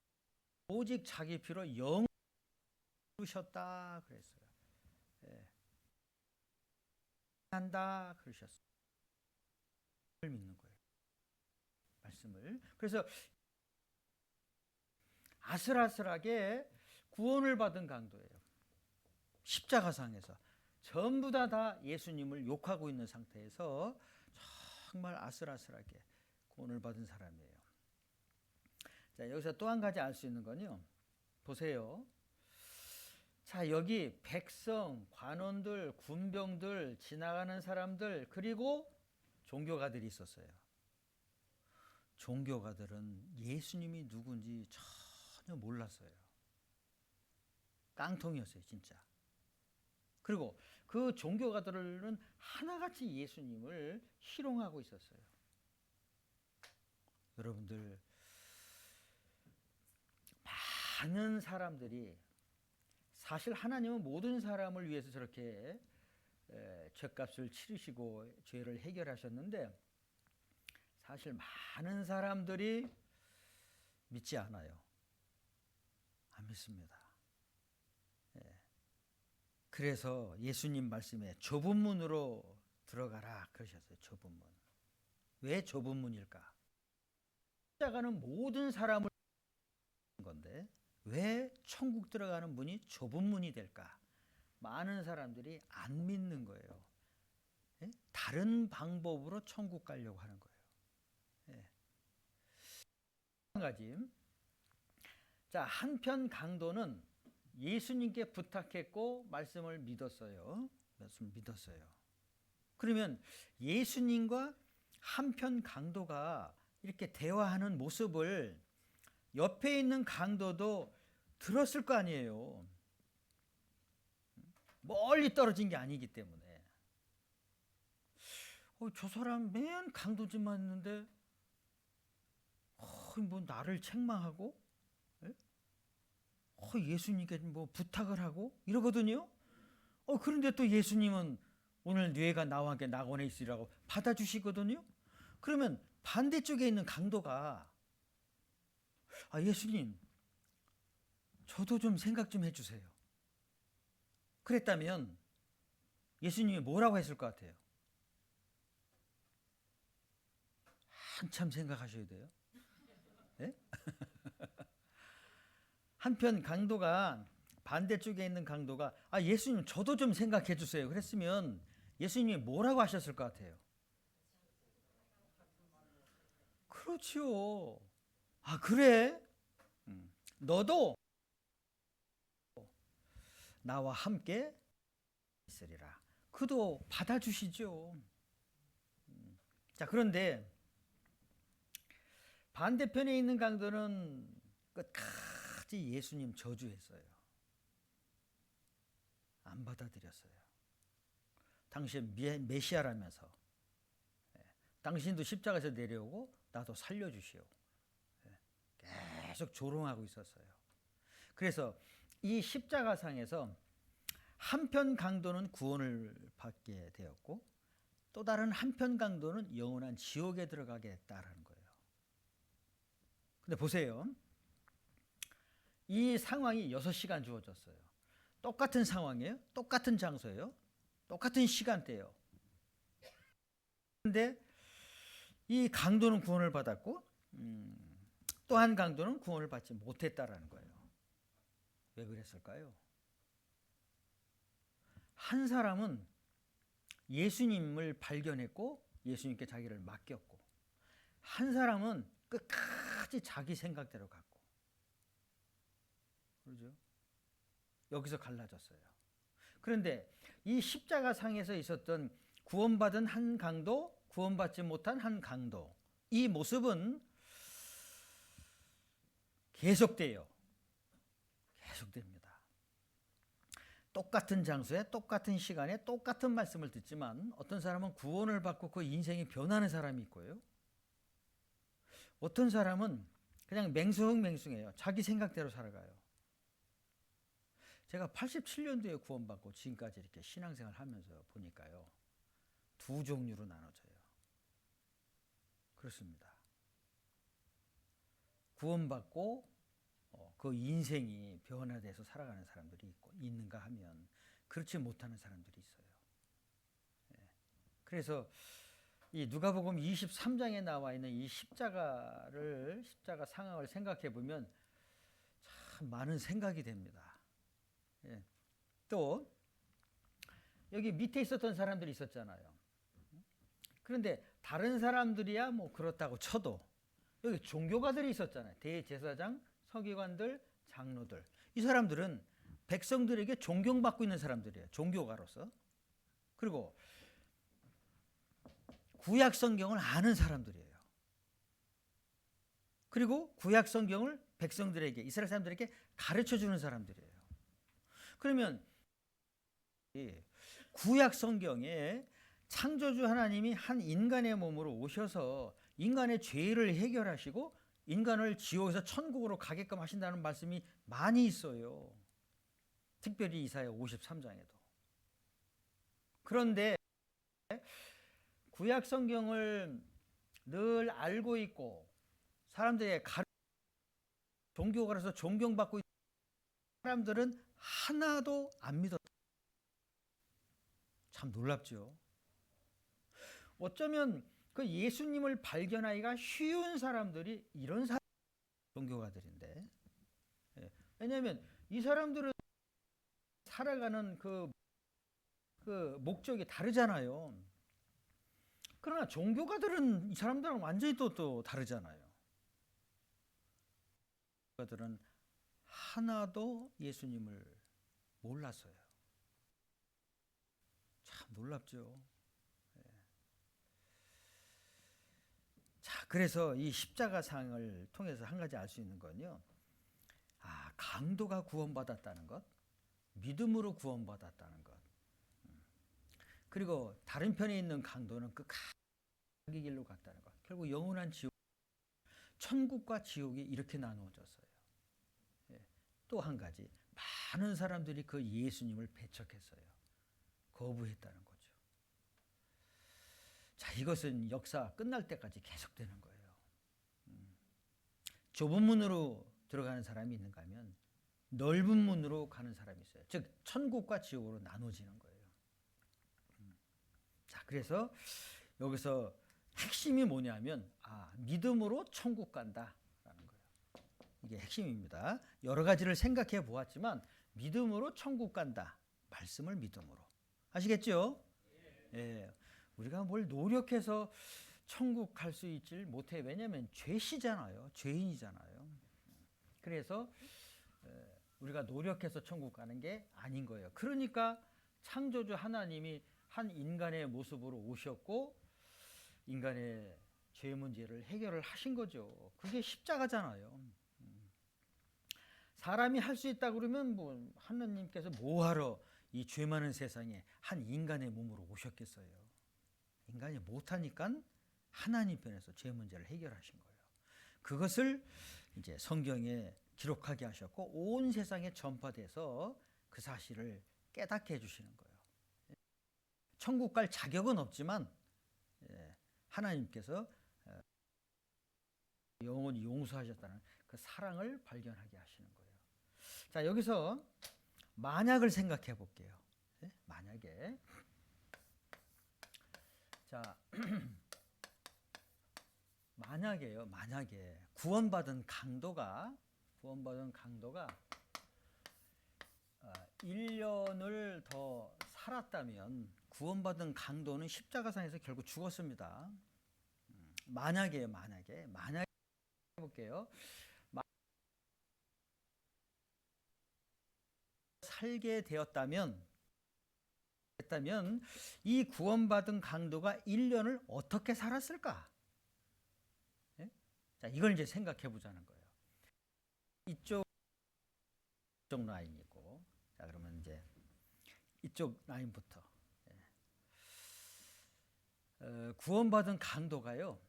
오직 자기 피로 영 이루셨다 그랬어요. 예. 한다 그러셨어요. 믿는 거예요. 말씀을. 그래서 아슬아슬하게 구원을 받은 강도예요. 십자가상에서 전부 다 예수님을 욕하고 있는 상태에서 정말 아슬아슬하게 구원을 받은 사람이에요. 자, 여기서 또 한 가지 알 수 있는 건요. 보세요. 자, 여기 백성, 관원들, 군병들, 지나가는 사람들, 그리고 종교가들이 있었어요. 종교가들은 예수님이 누군지 전혀 몰랐어요. 깡통이었어요, 진짜. 그리고 그 종교가들은 하나같이 예수님을 희롱하고 있었어요. 여러분들 많은 사람들이 사실 하나님은 모든 사람을 위해서 저렇게 죄값을 치르시고 죄를 해결하셨는데 사실 많은 사람들이 믿지 않아요. 안 믿습니다. 그래서 예수님 말씀에 좁은 문으로 들어가라 그러셨어요. 좁은 문. 왜 좁은 문일까? 십자가는 모든 사람을 건데 왜 천국 들어가는 문이 좁은 문이 될까? 많은 사람들이 안 믿는 거예요. 다른 방법으로 천국 가려고 하는 거예요. 한 가지. 자, 한편 강도는 예수님께 부탁했고 말씀을 믿었어요. 그러면 예수님과 한편 강도가 이렇게 대화하는 모습을 옆에 있는 강도도 들었을 거 아니에요. 멀리 떨어진 게 아니기 때문에. 저 사람 맨 강도짓만 했는데 뭐 나를 책망하고 예수님께 뭐 부탁을 하고 이러거든요. 그런데 또 예수님은 오늘 뇌가 나와 함께 낙원에 있으라고 받아주시거든요. 그러면 반대쪽에 있는 강도가 예수님 저도 좀 생각 좀 해주세요. 그랬다면 예수님이 뭐라고 했을 것 같아요? 한참 생각하셔야 돼요. 네? 한편 강도가 반대쪽에 있는 강도가 예수님 저도 좀 생각해 주세요. 그랬으면 예수님이 뭐라고 하셨을 것 같아요? 그렇지요. 그래? 너도 나와 함께 있으리라. 그도 받아주시죠. 자, 그런데 반대편에 있는 강도는 끝까지 예수님 저주했어요. 안 받아들였어요. 당신 메시아라면서 당신도 십자가에서 내려오고 나도 살려주시오. 계속 조롱하고 있었어요. 그래서 이 십자가상에서 한편 강도는 구원을 받게 되었고 또 다른 한편 강도는 영원한 지옥에 들어가게 했다라는 거예요. 근데 보세요. 이 상황이 6시간 주어졌어요. 똑같은 상황이에요. 똑같은 장소예요. 똑같은 시간대예요. 그런데 이 강도는 구원을 받았고 또 한 강도는 구원을 받지 못했다라는 거예요. 왜 그랬을까요? 한 사람은 예수님을 발견했고 예수님께 자기를 맡겼고 한 사람은 끝까지 자기 생각대로 갔고 그러죠? 여기서 갈라졌어요. 그런데 이 십자가상에서 있었던 구원받은 한 강도, 구원받지 못한 한 강도 이 모습은 계속돼요. 계속됩니다. 똑같은 장소에 똑같은 시간에 똑같은 말씀을 듣지만 어떤 사람은 구원을 받고 그 인생이 변하는 사람이 있고요. 어떤 사람은 그냥 맹숭맹숭해요. 자기 생각대로 살아가요. 제가 87년도에 구원받고 지금까지 이렇게 신앙생활 하면서 보니까요. 두 종류로 나눠져요. 그렇습니다. 구원받고 그 인생이 변화돼서 살아가는 사람들이 있는가 하면 그렇지 못하는 사람들이 있어요. 그래서 이 누가복음 23장에 나와 있는 이 십자가 상황을 생각해 보면 참 많은 생각이 됩니다. 또 여기 밑에 있었던 사람들이 있었잖아요. 그런데 다른 사람들이야 뭐 그렇다고 쳐도 여기 종교가들이 있었잖아요. 대제사장, 서기관들, 장로들. 이 사람들은 백성들에게 존경받고 있는 사람들이에요. 종교가로서. 그리고 구약 성경을 아는 사람들이에요. 그리고 구약 성경을 백성들에게, 이스라엘 사람들에게 가르쳐 주는 사람들이에요. 그러면 구약 성경에 창조주 하나님이 한 인간의 몸으로 오셔서 인간의 죄를 해결하시고 인간을 지옥에서 천국으로 가게끔 하신다는 말씀이 많이 있어요. 특별히 이사야 53장에도. 그런데 구약 성경을 늘 알고 있고 사람들의 종교가라서 존경받고 있는 사람들은 하나도 안 믿었다. 참 놀랍죠. 어쩌면 그 예수님을 발견하기가 쉬운 사람들이 이런 종교가들인데, 왜냐하면 이 사람들은 살아가는 그 목적이 다르잖아요. 그러나 종교가들은 이 사람들은 완전히 또 다르잖아요. 종교가들은 하나도 예수님을 몰랐어요. 참 놀랍죠. 자, 그래서 이 십자가상을 통해서 한 가지 알 수 있는 건요. 강도가 구원받았다는 것, 믿음으로 구원받았다는 것. 그리고 다른 편에 있는 강도는 끝까지 자기 길로 갔다는 것. 결국 영원한 지옥, 천국과 지옥이 이렇게 나누어졌어요. 또 한 가지, 많은 사람들이 그 예수님을 배척했어요. 거부했다는 거죠. 자, 이것은 역사 끝날 때까지 계속되는 거예요. 좁은 문으로 들어가는 사람이 있는가 하면 넓은 문으로 가는 사람이 있어요. 즉 천국과 지옥으로 나눠지는 거예요. 자, 그래서 여기서 핵심이 뭐냐면 믿음으로 천국 간다라는 거예요. 이게 핵심입니다. 여러 가지를 생각해 보았지만 믿음으로 천국 간다. 말씀을 믿음으로. 아시겠죠? 예. 우리가 뭘 노력해서 천국 갈 수 있질 못해. 왜냐하면 죄시잖아요. 죄인이잖아요. 그래서 우리가 노력해서 천국 가는 게 아닌 거예요. 그러니까 창조주 하나님이 한 인간의 모습으로 오셨고 인간의 죄 문제를 해결을 하신 거죠. 그게 십자가잖아요. 사람이 할 수 있다 그러면 뭐 하나님께서 뭐하러 이 죄 많은 세상에 한 인간의 몸으로 오셨겠어요. 인간이 못하니까 하나님 편에서 죄 문제를 해결하신 거예요. 그것을 이제 성경에 기록하게 하셨고 온 세상에 전파돼서 그 사실을 깨닫게 해주시는 거예요. 천국 갈 자격은 없지만 하나님께서 영원히 용서하셨다는 그 사랑을 발견하게 하시는 거예요. 자, 여기서 만약을 생각해 볼게요. 만약에 자 만약에 구원받은 강도가 1년을 더 살았다면 구원받은 강도는 십자가상에서 결국 죽었습니다. 만약에 해볼게요. 살게 되었다면 이 구원받은 강도가 1년을 어떻게 살았을까? 자, 이걸 이제 생각해 보자는 거예요. 이쪽 라인이고, 자, 그러면 이제 이쪽 라인부터 구원받은 강도가요,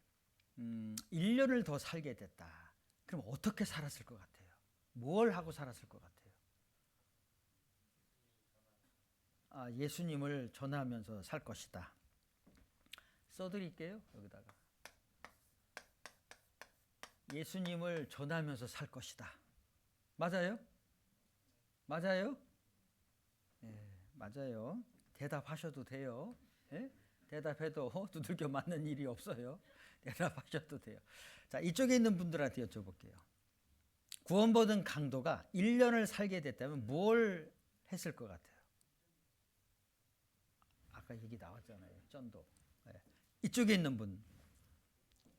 1년을 더 살게 됐다. 그럼 어떻게 살았을 것 같아요? 뭘 하고 살았을 것 같아요? 예수님을 전하면서 살 것이다. 써드릴게요. 여기다가 예수님을 전하면서 살 것이다. 맞아요? 맞아요? 네, 맞아요. 대답하셔도 돼요. 네? 대답해도 두들겨 맞는 일이 없어요. 대답하셔도 돼요. 자, 이쪽에 있는 분들한테 여쭤볼게요. 구원받은 강도가 1년을 살게 됐다면 뭘 했을 것 같아요? 아까 얘기 나왔잖아요. 전도. 네. 이쪽에 있는 분.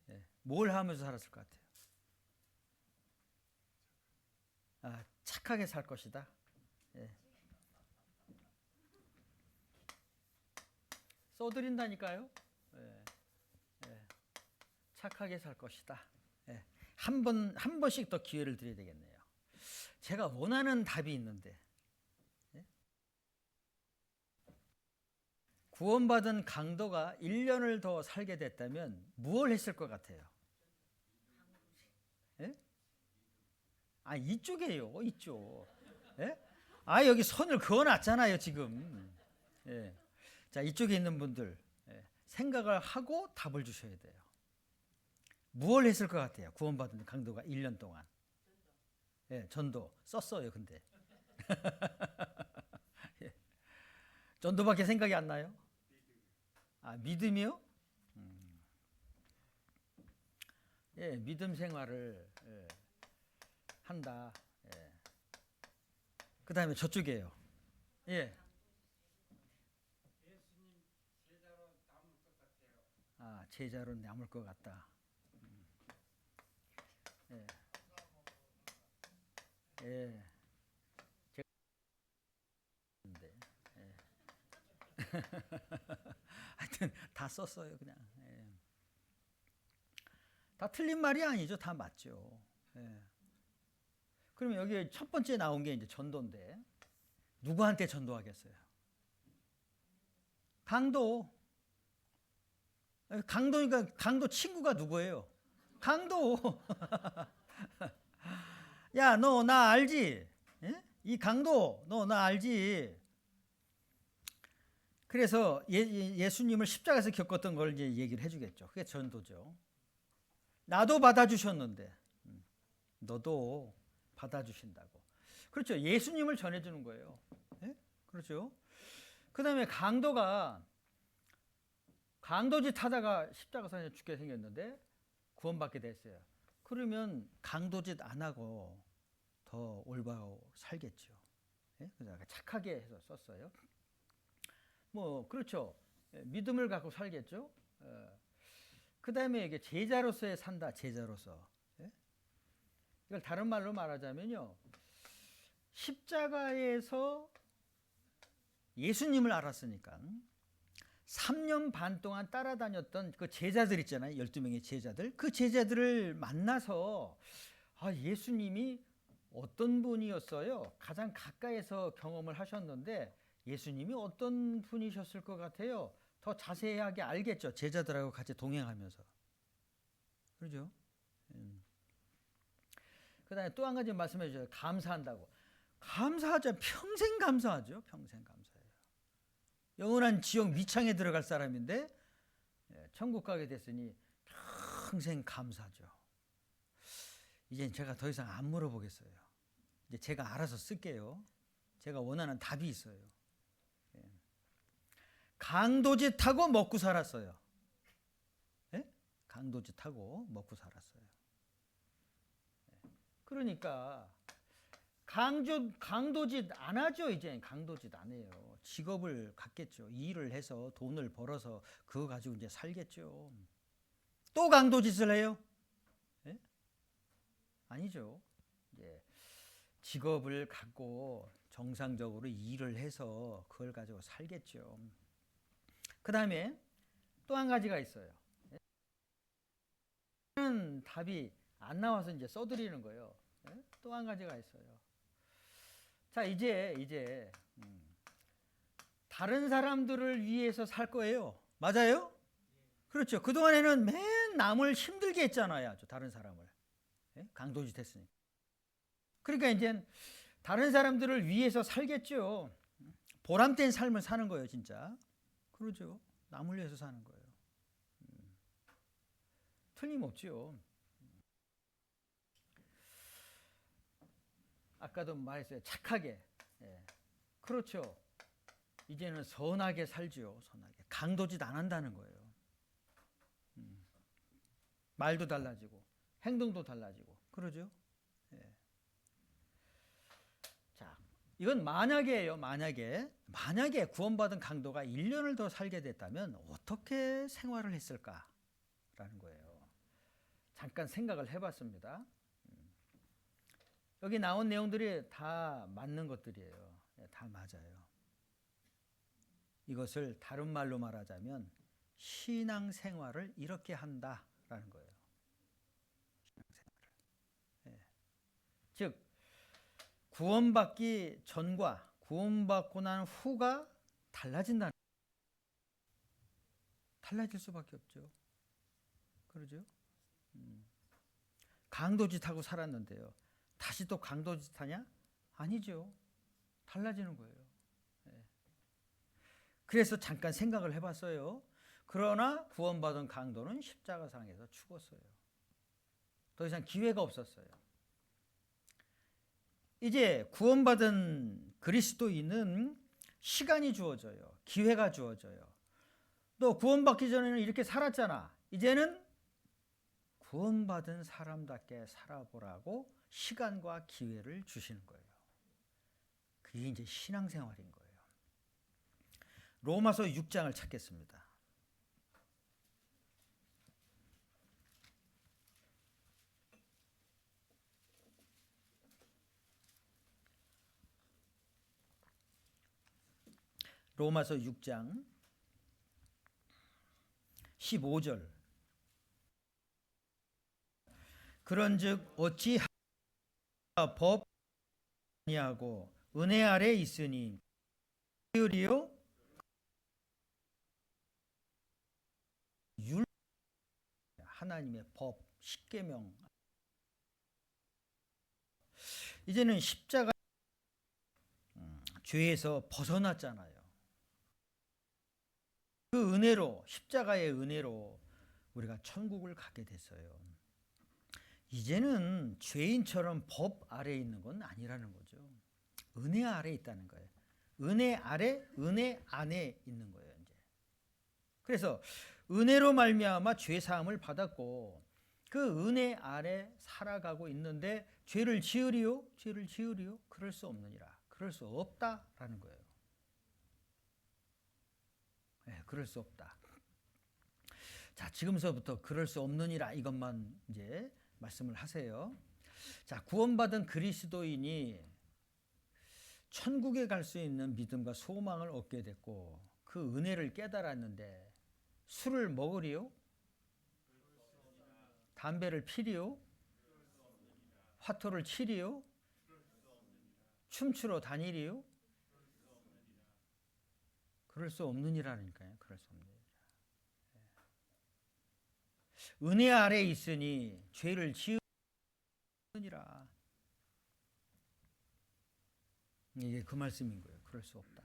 네. 뭘 하면서 살았을 것 같아요? 착하게 살 것이다. 네. 써드린다니까요. 네. 네. 착하게 살 것이다. 네. 한 번씩 더 기회를 드려야 되겠네요. 제가 원하는 답이 있는데, 네? 구원받은 강도가 1년을 더 살게 됐다면 무엇을 했을 것 같아요? 네? 아, 이쪽이에요. 이쪽. 예? 아, 여기 선을 그어놨잖아요, 지금. 예. 자, 이쪽에 있는 분들 생각을 하고 답을 주셔야 돼요. 무엇을 했을 것 같아요? 구원받은 강도가 1년 동안. 예, 전도 썼어요, 근데. 예. 전도밖에 생각이 안 나요? 아, 믿음이요? 예, 믿음 생활을 한다. 예. 그 다음에 저쪽이에요. 예. 아, 제자로 남을 것 같다. 예. 예. 제가 근데 하여튼 다 썼어요, 그냥. 예. 다 틀린 말이 아니죠. 다 맞죠. 예. 그러면 여기 첫 번째 나온 게 이제 전도인데 누구한테 전도하겠어요? 강도. 강도니까 강도 친구가 누구예요? 강도. 야, 너 나 알지? 예? 이 강도, 너 나 알지? 그래서 예수님을 십자가에서 겪었던 걸 이제 얘기를 해주겠죠. 그게 전도죠. 나도 받아주셨는데 너도 받아주신다고. 그렇죠. 예수님을 전해주는 거예요. 예? 그렇죠. 그 다음에 강도짓 하다가 십자가상에 죽게 생겼는데 구원받게 됐어요. 그러면 강도짓 안 하고 더 올바로 살겠죠. 예? 그래서 착하게 해서 썼어요. 뭐 그렇죠. 믿음을 갖고 살겠죠. 그 다음에 이게 제자로서의 산다. 제자로서. 예? 이걸 다른 말로 말하자면요. 십자가에서 예수님을 알았으니까 3년 반 동안 따라다녔던 그 제자들 있잖아요. 12명의 제자들. 그 제자들을 만나서 아, 예수님이 어떤 분이었어요? 가장 가까이서 경험을 하셨는데 예수님이 어떤 분이셨을 것 같아요? 더 자세하게 알겠죠. 제자들하고 같이 동행하면서. 그렇죠? 그 다음에 또 한 가지 말씀해 주셔요. 감사한다고. 감사하죠. 평생 감사하죠. 평생 감사해요. 영원한 지옥 미창에 들어갈 사람인데 천국 가게 됐으니 평생 감사죠. 이제 제가 더 이상 안 물어보겠어요. 이제 제가 알아서 쓸게요. 제가 원하는 답이 있어요. 강도짓 하고 먹고 살았어요. 예? 강도짓 하고 먹고 살았어요. 그러니까 강도짓 안 하죠. 이제 강도짓 안 해요. 직업을 갖겠죠. 일을 해서 돈을 벌어서 그거 가지고 이제 살겠죠. 또 강도짓을 해요? 예? 아니죠. 예. 직업을 갖고 정상적으로 일을 해서 그걸 가지고 살겠죠. 그 다음에 또 한 가지가 있어요. 답이 안 나와서 이제 써드리는 거예요. 또 한 가지가 있어요. 자, 이제 다른 사람들을 위해서 살 거예요. 맞아요? 그렇죠. 그동안에는 맨 남을 힘들게 했잖아요. 다른 사람을. 강도짓 했으니까. 그러니까 이제 다른 사람들을 위해서 살겠죠. 보람된 삶을 사는 거예요, 진짜. 그러죠. 남을 위해서 사는 거예요. 틀림없죠. 아까도 말했어요. 착하게. 예. 그렇죠. 이제는 선하게 살죠. 선하게. 강도짓 안 한다는 거예요. 말도 달라지고 행동도 달라지고 그러죠. 예. 자, 이건 만약에요. 만약에 구원받은 강도가 1년을 더 살게 됐다면 어떻게 생활을 했을까라는 거예요. 잠깐 생각을 해봤습니다. 여기 나온 내용들이 다 맞는 것들이에요. 다 맞아요. 이것을 다른 말로 말하자면 신앙생활을 이렇게 한다라는 거예요. 신앙생활을. 예. 즉 구원받기 전과 구원받고 난 후가 달라질 수밖에 없죠. 그러죠? 강도짓하고 살았는데요. 다시 또 강도짓 하냐? 아니죠. 달라지는 거예요. 예. 그래서 잠깐 생각을 해봤어요. 그러나 구원받은 강도는 십자가상에서 죽었어요. 더 이상 기회가 없었어요. 이제 구원받은 그리스도인은 시간이 주어져요. 기회가 주어져요. 너 구원받기 전에는 이렇게 살았잖아. 이제는 구원받은 사람답게 살아보라고 시간과 기회를 주시는 거예요. 그게 이제 신앙생활인 거예요. 로마서 6장을 찾겠습니다. 로마서 6장 15절. 그런즉 어찌 법 아니하고 은혜 아래 있으니 율이요 율 하나님의 법 십계명. 이제는 십자가 죄에서 벗어났잖아요. 그 은혜로 십자가의 은혜로 우리가 천국을 가게 됐어요. 이제는 죄인처럼 법 아래에 있는 건 아니라는 거죠. 은혜 아래에 있다는 거예요. 은혜 아래, 은혜 안에 있는 거예요. 이제. 그래서 은혜로 말미암아 죄 사함을 받았고 그 은혜 아래 살아가고 있는데 죄를 지으리요? 죄를 지으리요? 그럴 수 없느니라. 그럴 수 없다라는 거예요. 네, 그럴 수 없다. 자, 지금서부터 그럴 수 없느니라 이것만 이제 말씀을 하세요. 자, 구원받은 그리스도인이 천국에 갈 수 있는 믿음과 소망을 얻게 됐고 그 은혜를 깨달았는데 술을 먹으리요? 담배를 피리요? 화토를 치리요? 춤추러 다니리요? 그럴 수 없느니라니까요. 그럴 수 없느니라. 은혜 아래 있으니 죄를 지으니라. 이게 그 말씀인 거예요. 그럴 수 없다.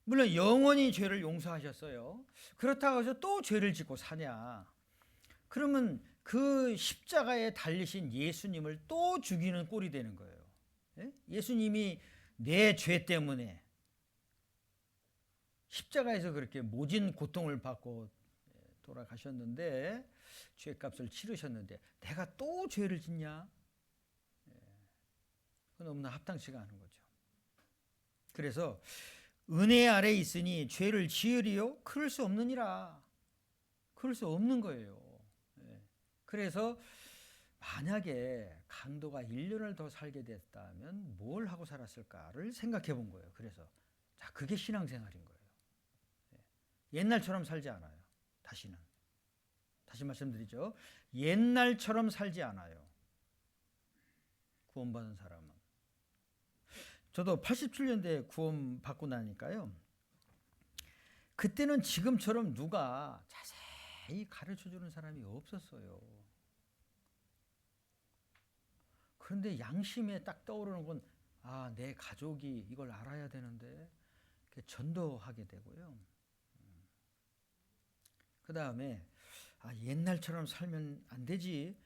물론 영원히 죄를 용서하셨어요. 그렇다고 해서 또 죄를 짓고 사냐? 그러면 그 십자가에 달리신 예수님을 또 죽이는 꼴이 되는 거예요. 예수님이 내 죄 때문에 십자가에서 그렇게 모진 고통을 받고 돌아가셨는데 죄값을 치르셨는데 내가 또 죄를 짓냐? 그건 너무나 합당치가 않은 거죠. 그래서 은혜 아래 있으니 죄를 지으리요? 그럴 수 없느니라. 그럴 수 없는 거예요. 그래서 만약에 강도가 1년을 더 살게 됐다면 뭘 하고 살았을까를 생각해 본 거예요. 그래서 자, 그게 신앙생활인 거예요. 옛날처럼 살지 않아요. 다시는. 다시 말씀드리죠. 옛날처럼 살지 않아요. 구원받은 사람은. 저도 87년대에 구원받고 나니까요. 그때는 지금처럼 누가 자세히 가르쳐주는 사람이 없었어요. 그런데 양심에 딱 떠오르는 건 아, 내 가족이 이걸 알아야 되는데 전도하게 되고요. 그 다음에 아, 옛날처럼 살면 안 되지.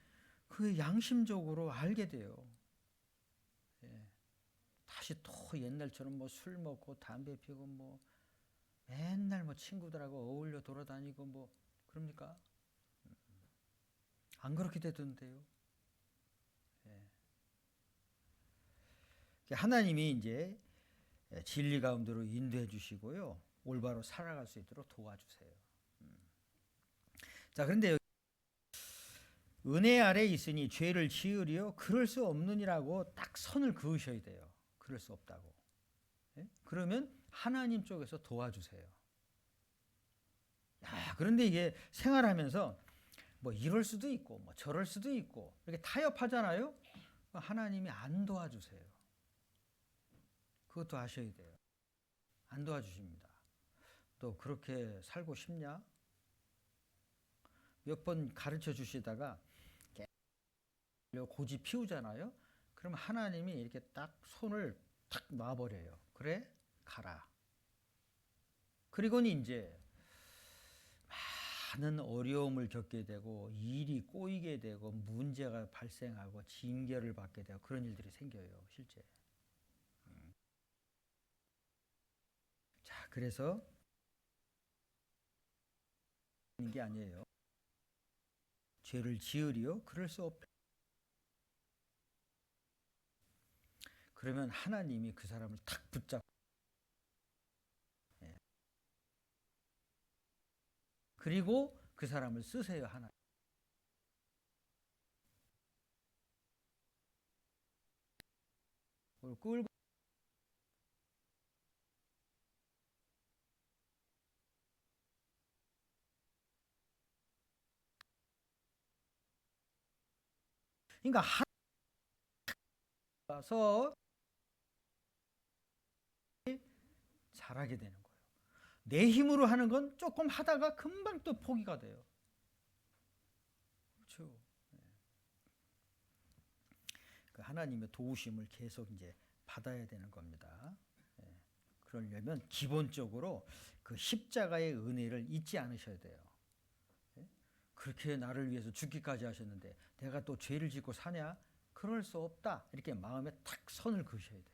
그 양심적으로 알게 돼요. 다시 또 옛날처럼 뭐 술 먹고 담배 피고 뭐 맨날 뭐 친구들하고 어울려 돌아다니고 뭐 그럽니까? 안 그렇게 되던데요. 하나님이 이제 진리 가운데로 인도해 주시고요. 올바로 살아갈 수 있도록 도와주세요. 자, 그런데 은혜 아래 있으니 죄를 지으리요? 그럴 수 없느니라고 딱 선을 그으셔야 돼요. 그럴 수 없다고. 그러면 하나님 쪽에서 도와주세요. 야, 그런데 이게 생활하면서 뭐 이럴 수도 있고 뭐 저럴 수도 있고 이렇게 타협하잖아요. 하나님이 안 도와주세요. 그것도 아셔야 돼요. 안 도와주십니다. 또 그렇게 살고 싶냐? 몇 번 가르쳐 주시다가 고지 피우잖아요. 그럼 하나님이 이렇게 딱 손을 탁 놔버려요. 그래? 가라. 그리고는 이제 많은 어려움을 겪게 되고 일이 꼬이게 되고 문제가 발생하고 징계를 받게 되고 그런 일들이 생겨요. 실제. 자, 그래서 게 아니에요. 죄를 지으리요? 그럴 수 없다. 그러면 하나님이 그 사람을 탁 붙잡고 그리고 그 사람을 쓰세요. 하나. 끌고 그러니까 하나서 잘하게 되는 거예요. 내 힘으로 하는 건 조금 하다가 금방 또 포기가 돼요. 그렇죠. 그 하나님의 도우심을 계속 이제 받아야 되는 겁니다. 그러려면 기본적으로 그 십자가의 은혜를 잊지 않으셔야 돼요. 그렇게 나를 위해서 죽기까지 하셨는데 내가 또 죄를 짓고 사냐? 그럴 수 없다. 이렇게 마음에 탁 선을 그으셔야 돼요.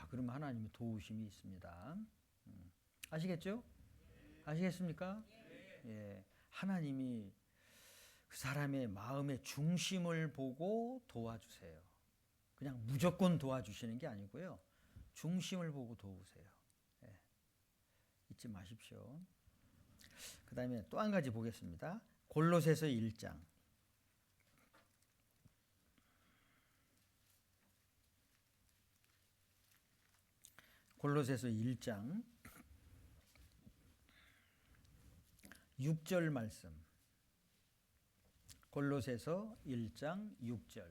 그럼 하나님의 도우심이 있습니다. 아시겠죠? 아시겠습니까? 예. 하나님이 그 사람의 마음의 중심을 보고 도와주세요. 그냥 무조건 도와주시는 게 아니고요. 중심을 보고 도우세요. 예. 잊지 마십시오. 그 다음에 또 한 가지 보겠습니다. 골로새서 1장. 골로새서 1장 6절 말씀. 골로새서 1장 6절.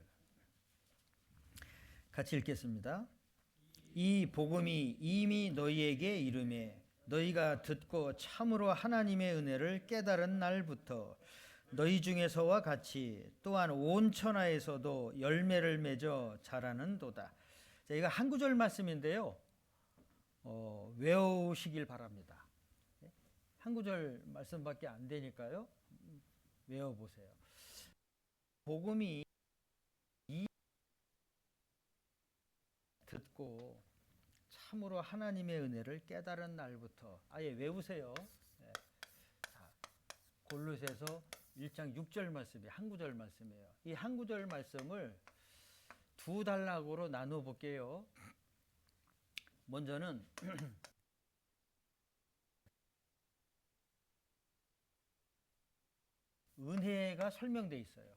같이 읽겠습니다. 이 복음이 이미 너희에게 이르매 너희가 듣고 참으로 하나님의 은혜를 깨달은 날부터 너희 중에서와 같이 또한 온 천하에서도 열매를 맺어 자라는도다. 자, 이거 한 구절 말씀인데요. 외우시길 바랍니다. 한 구절 말씀밖에 안 되니까요. 외워보세요. 복음이 듣고 참으로 하나님의 은혜를 깨달은 날부터 아예 외우세요. 자, 골로새서 1장 6절 말씀이 한 구절 말씀이에요. 이 한 구절 말씀을 두 단락으로 나누어 볼게요. 먼저는 은혜가 설명되어 있어요.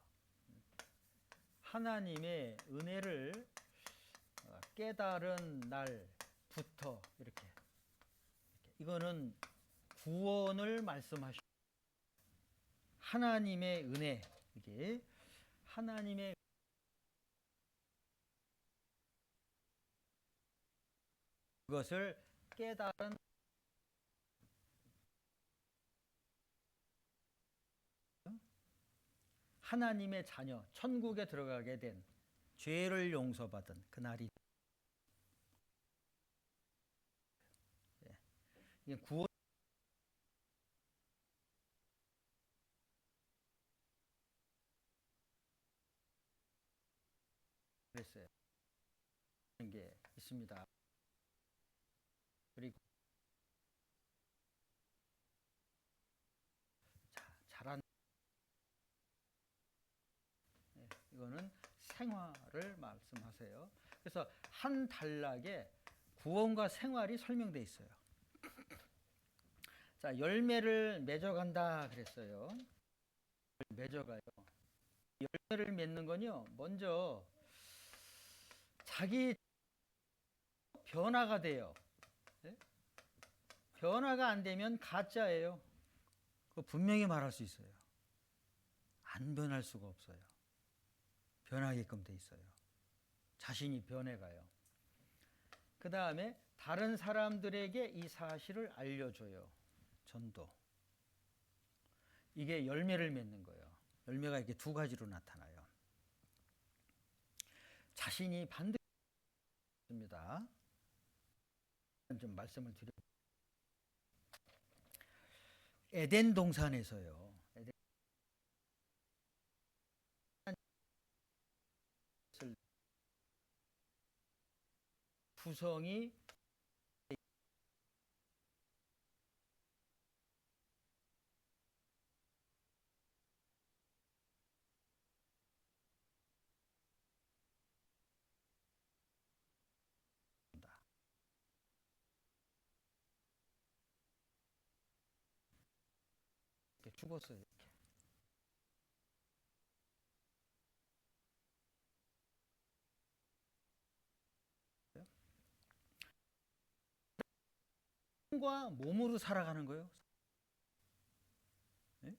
하나님의 은혜를 깨달은 날부터 이렇게. 이거는 구원을 말씀하시고 하나님의 은혜, 이게 하나님의 그것을 깨달은 하나님의 자녀, 천국에 들어가게 된 죄를 용서받은 그 날이 이게 구원 그랬어요. 게 있습니다. 그리고 잘한 이거는 생활을 말씀하세요. 그래서 한 단락에 구원과 생활이 설명되어 있어요. 자, 열매를 맺어간다 그랬어요. 맺어가요. 열매를 맺는 건요. 먼저 자기 변화가 돼요. 네? 변화가 안 되면 가짜예요. 그거 분명히 말할 수 있어요. 안 변할 수가 없어요. 변하게끔 돼 있어요. 자신이 변해가요. 그 다음에 다른 사람들에게 이 사실을 알려줘요. 전도. 이게 열매를 맺는 거예요. 열매가 이렇게 두 가지로 나타나요. 자신이 반드시 있습니다. 좀 말씀을 드려. 에덴 동산에서요. 구성이 이렇게 죽었어요. 이렇게. 과 몸으로 살아가는 거예요. 네?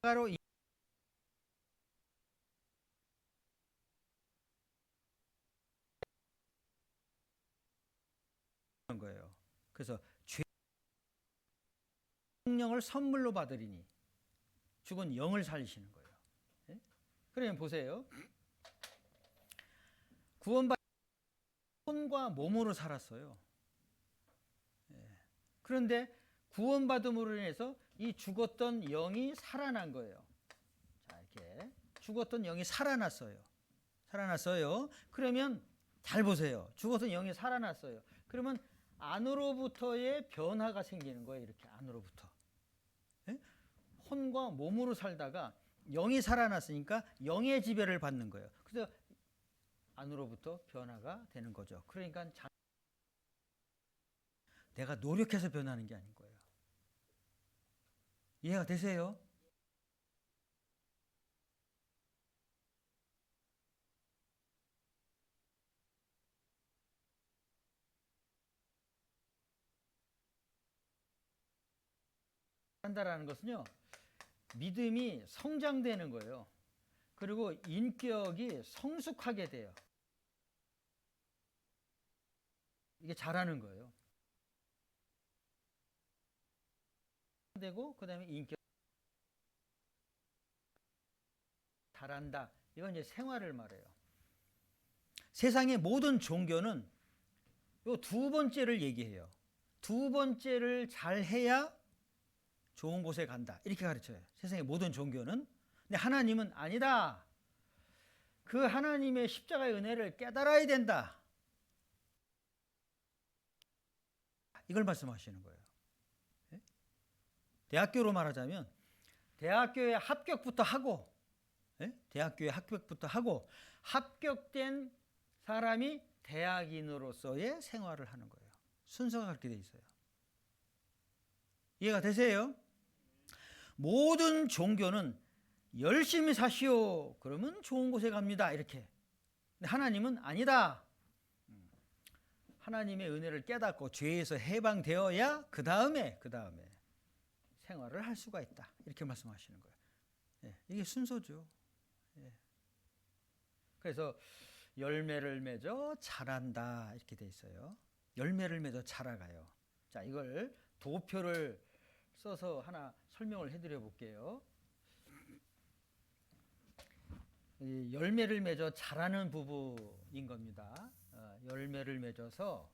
가로 이런 거예요. 그래서 죄 성령을 선물로 받으리니 죽은 영을 살리시는 거예요. 네? 그러면 보세요. 구원받은 손과 몸으로 살았어요. 네. 그런데 구원받음으로 인해서 이 죽었던 영이 살아난 거예요. 자, 이렇게 죽었던 영이 살아났어요. 살아났어요. 그러면 잘 보세요. 죽었던 영이 살아났어요. 그러면 안으로부터의 변화가 생기는 거예요. 이렇게 안으로부터. 예? 혼과 몸으로 살다가 영이 살아났으니까 영의 지배를 받는 거예요. 그래서 안으로부터 변화가 되는 거죠. 그러니까 내가 노력해서 변하는 게 아닌 거예요. 이해가 되세요? 한다라는 것은요, 믿음이 성장되는 거예요. 그리고 인격이 성숙하게 돼요. 이게 자라는 거예요. 되고 그다음에 인격 잘한다. 이건 이제 생활을 말해요. 세상의 모든 종교는 요 두 번째를 얘기해요. 두 번째를 잘 해야 좋은 곳에 간다. 이렇게 가르쳐요. 세상의 모든 종교는. 근데 하나님은 아니다. 그 하나님의 십자가의 은혜를 깨달아야 된다. 이걸 말씀하시는 거예요. 대학교로 말하자면 대학교에 합격부터 하고, 대학교에 합격부터 하고 합격된 사람이 대학인으로서의 생활을 하는 거예요. 순서가 그렇게 돼 있어요. 이해가 되세요? 모든 종교는 열심히 사시오. 그러면 좋은 곳에 갑니다. 이렇게. 근데 하나님은 아니다. 하나님의 은혜를 깨닫고 죄에서 해방되어야 그 다음에 생활을 할 수가 있다. 이렇게 말씀하시는 거예요. 이게 순서죠. 그래서 열매를 맺어 자란다 이렇게 돼 있어요. 열매를 맺어 자라가요. 자, 이걸 도표를 써서 하나 설명을 해드려 볼게요. 열매를 맺어 자라는 부분인 겁니다. 열매를 맺어서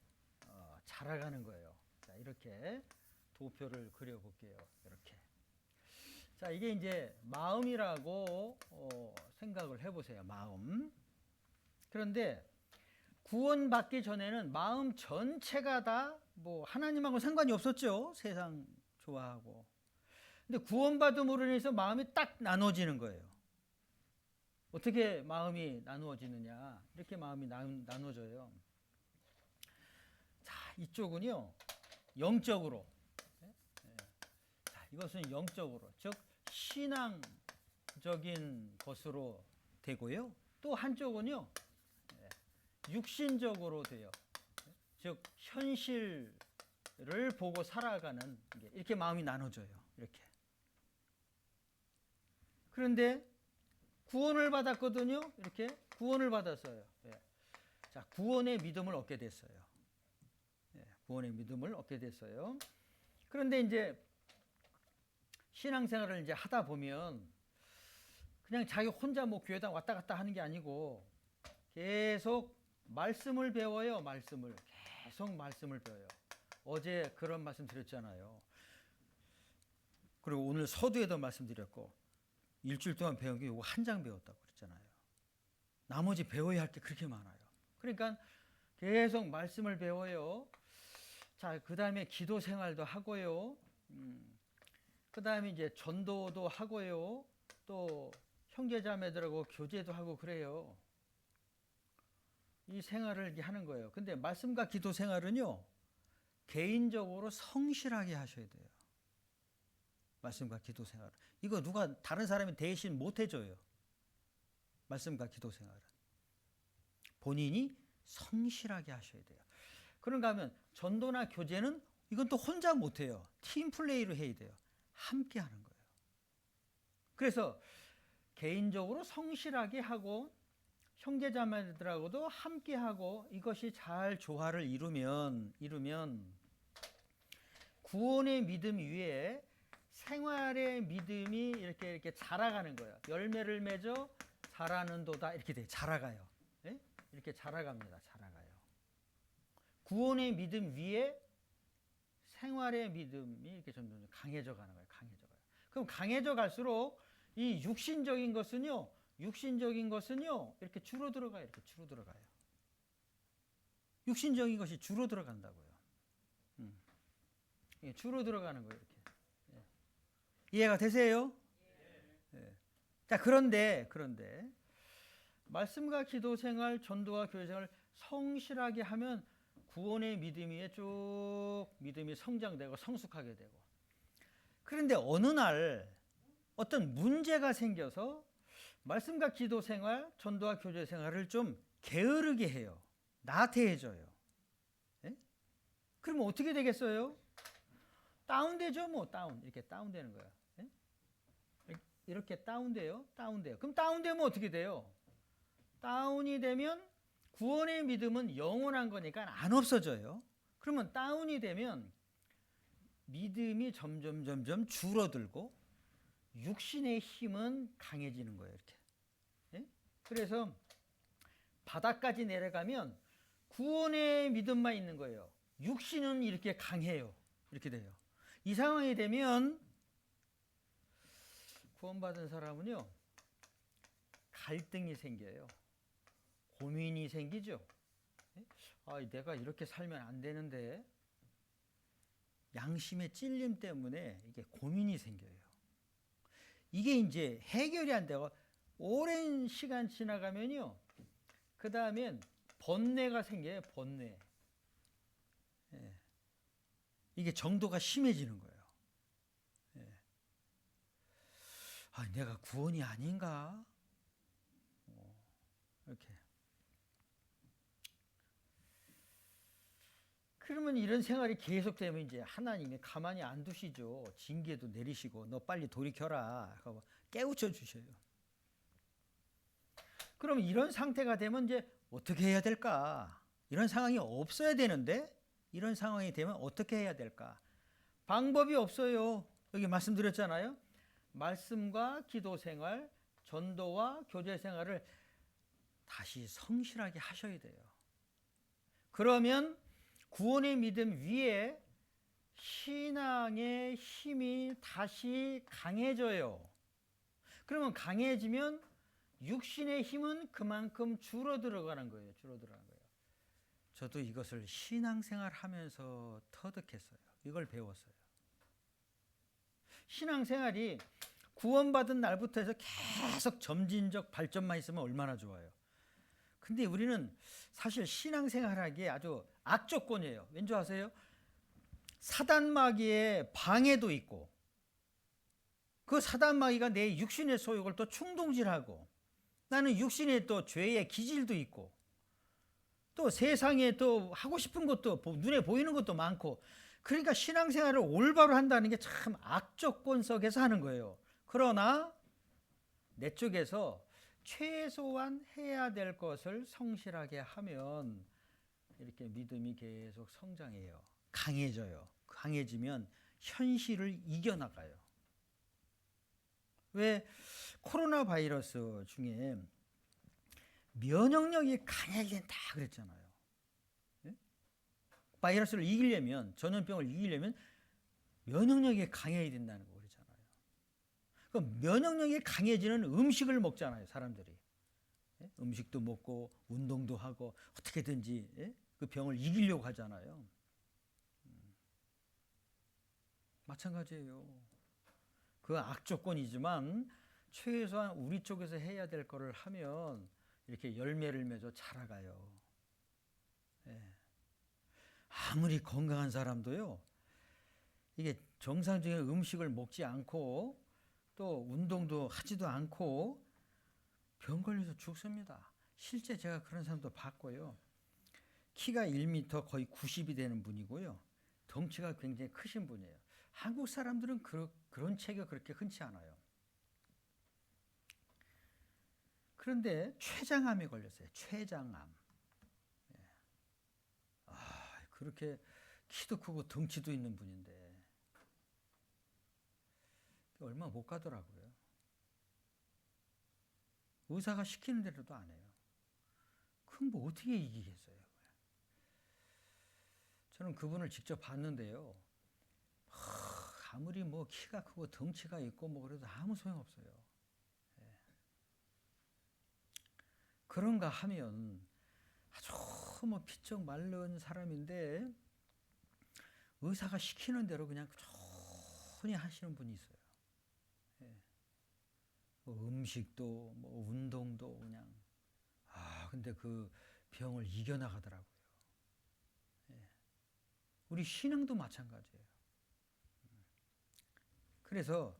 자라가는 거예요. 자, 이렇게 도표를 그려 볼게요. 이렇게. 자, 이게 이제 마음이라고 생각을 해보세요. 마음. 그런데 구원받기 전에는 마음 전체가 다 뭐 하나님하고 상관이 없었죠. 세상 좋아하고. 근데 구원받음으로 인해서 마음이 딱 나눠지는 거예요. 어떻게 마음이 나누어지느냐? 이렇게 마음이 나눠져요. 자, 이쪽은요, 영적으로. 자, 이것은 영적으로, 즉 신앙적인 것으로 되고요. 또 한쪽은요, 육신적으로 돼요. 즉 현실을 보고 살아가는, 이렇게 마음이 나눠져요. 이렇게. 그런데 구원을 받았거든요. 이렇게 구원을 받았어요. 자, 구원의 믿음을 얻게 됐어요. 구원의 믿음을 얻게 됐어요. 그런데 이제 신앙생활을 이제 하다 보면 그냥 자기 혼자 뭐 교회당 왔다 갔다 하는 게 아니고 계속 말씀을 배워요. 계속 말씀을 배워요. 어제 그런 말씀 드렸잖아요. 그리고 오늘 서두에도 말씀드렸고 일주일 동안 배운 게 이거 한 장 배웠다고 그랬잖아요. 나머지 배워야 할 게 그렇게 많아요. 그러니까 계속 말씀을 배워요. 자, 그 다음에 기도 생활도 하고요. 그 다음에 이제 전도도 하고요. 또 형제자매들하고 교제도 하고 그래요. 이 생활을 이렇게 하는 거예요. 근데 말씀과 기도 생활은요, 개인적으로 성실하게 하셔야 돼요. 말씀과 기도 생활. 이거 누가 다른 사람이 대신 못 해줘요. 말씀과 기도 생활은. 본인이 성실하게 하셔야 돼요. 그런가 하면 전도나 교제는 이건 또 혼자 못 해요. 팀 플레이로 해야 돼요. 함께 하는 거예요. 그래서 개인적으로 성실하게 하고 형제자매들하고도 함께 하고 이것이 잘 조화를 이루면 구원의 믿음 위에 생활의 믿음이 이렇게 자라가는 거예요. 열매를 맺어 자라는도다 이렇게 돼. 자라가요. 네? 이렇게 자라갑니다. 자라가요. 구원의 믿음 위에 생활의 믿음이 이렇게 점점 강해져 가는 거예요. 강해져 가요. 그럼 강해져 갈수록 이 육신적인 것은요 이렇게 줄어들어가요. 이렇게 줄어들어가요. 육신적인 것이 줄어들어간다고요. 줄어들어가는 거예요. 이렇게. 이해가 되세요? 네. 자, 그런데 말씀과 기도 생활, 전도와 교회 생활 성실하게 하면 구원의 믿음이 쭉 믿음이 성장되고 성숙하게 되고. 그런데 어느 날 어떤 문제가 생겨서 말씀과 기도 생활, 전도와 교제 생활을 좀 게으르게 해요. 나태해져요. 네? 그러면 어떻게 되겠어요? 다운되죠, 뭐 이렇게 다운되는 거예요. 네? 이렇게 다운돼요. 그럼 다운되면 어떻게 돼요? 다운이 되면 구원의 믿음은 영원한 거니까 안 없어져요. 그러면 다운이 되면 믿음이 점점 줄어들고 육신의 힘은 강해지는 거예요. 이렇게. 네? 그래서 바닥까지 내려가면 구원의 믿음만 있는 거예요. 육신은 이렇게 강해요. 이렇게 돼요. 이 상황이 되면 구원받은 사람은요, 갈등이 생겨요. 고민이 생기죠. 아, 내가 이렇게 살면 안 되는데, 양심의 찔림 때문에 이게 고민이 생겨요. 이게 이제 해결이 안 되고 오랜 시간 지나가면요, 그 다음엔 번뇌가 생겨요. 번뇌. 예. 이게 정도가 심해지는 거예요. 예. 아, 내가 구원이 아닌가? 이렇게. 그러면 이런 생활이 계속되면 이제 하나님이 가만히 안 두시죠. 징계도 내리시고 너 빨리 돌이켜라 하고 깨우쳐 주셔요. 그럼 이런 상태가 되면 이제 어떻게 해야 될까? 이런 상황이 없어야 되는데 이런 상황이 되면 어떻게 해야 될까? 방법이 없어요. 여기 말씀드렸잖아요. 말씀과 기도 생활, 전도와 교제 생활을 다시 성실하게 하셔야 돼요. 그러면 구원의 믿음 위에 신앙의 힘이 다시 강해져요. 그러면 강해지면 육신의 힘은 그만큼 줄어들어가는 거예요. 저도 이것을 신앙생활 하면서 터득했어요. 이걸 배웠어요. 신앙생활이 구원받은 날부터 해서 계속 점진적 발전만 있으면 얼마나 좋아요. 근데 우리는 사실 신앙생활하기에 아주 악조건이에요. 왠지 아세요? 사단마귀의 방해도 있고 그 사단마귀가 내 육신의 소욕을 또 충동질하고 나는 육신의 또 죄의 기질도 있고 또 세상에 또 하고 싶은 것도 눈에 보이는 것도 많고 그러니까 신앙생활을 올바로 한다는 게 참 악조건 속에서 하는 거예요. 그러나 내 쪽에서 최소한 해야 될 것을 성실하게 하면 이렇게 믿음이 계속 성장해요. 강해져요. 강해지면 현실을 이겨나가요. 왜 코로나 바이러스 중에 면역력이 강해야 된다 그랬잖아요. 예? 바이러스를 이기려면, 전염병을 이기려면 면역력이 강해야 된다는 거 그랬잖아요. 그럼 면역력이 강해지는 음식을 먹잖아요, 사람들이. 예? 음식도 먹고 운동도 하고 어떻게든지 예? 그 병을 이기려고 하잖아요. 마찬가지예요. 그 악조건이지만 최소한 우리 쪽에서 해야 될 거를 하면 이렇게 열매를 맺어 자라가요. 예. 아무리 건강한 사람도요, 이게 정상적인 음식을 먹지 않고 또 운동도 하지도 않고 병 걸려서 죽습니다. 실제 제가 그런 사람도 봤고요. 키가 1m 거의 90이 되는 분이고요. 덩치가 굉장히 크신 분이에요. 한국 사람들은 그런 체가 그렇게 흔치 않아요. 그런데 췌장암에 걸렸어요. 췌장암. 예. 그렇게 키도 크고 덩치도 있는 분인데 얼마 못 가더라고요. 의사가 시키는 대로도 안 해요. 그럼 뭐 어떻게 이기겠어요? 저는 그분을 직접 봤는데요. 아무리 뭐 키가 크고 덩치가 있고 뭐 그래도 아무 소용없어요. 예. 그런가 하면 아주 뭐 피쩍 마른 사람인데 의사가 시키는 대로 그냥 꾸준히 하시는 분이 있어요. 예. 뭐 음식도 뭐 운동도 그냥 근데 그 병을 이겨나가더라고요. 예. 우리 신앙도 마찬가지예요. 그래서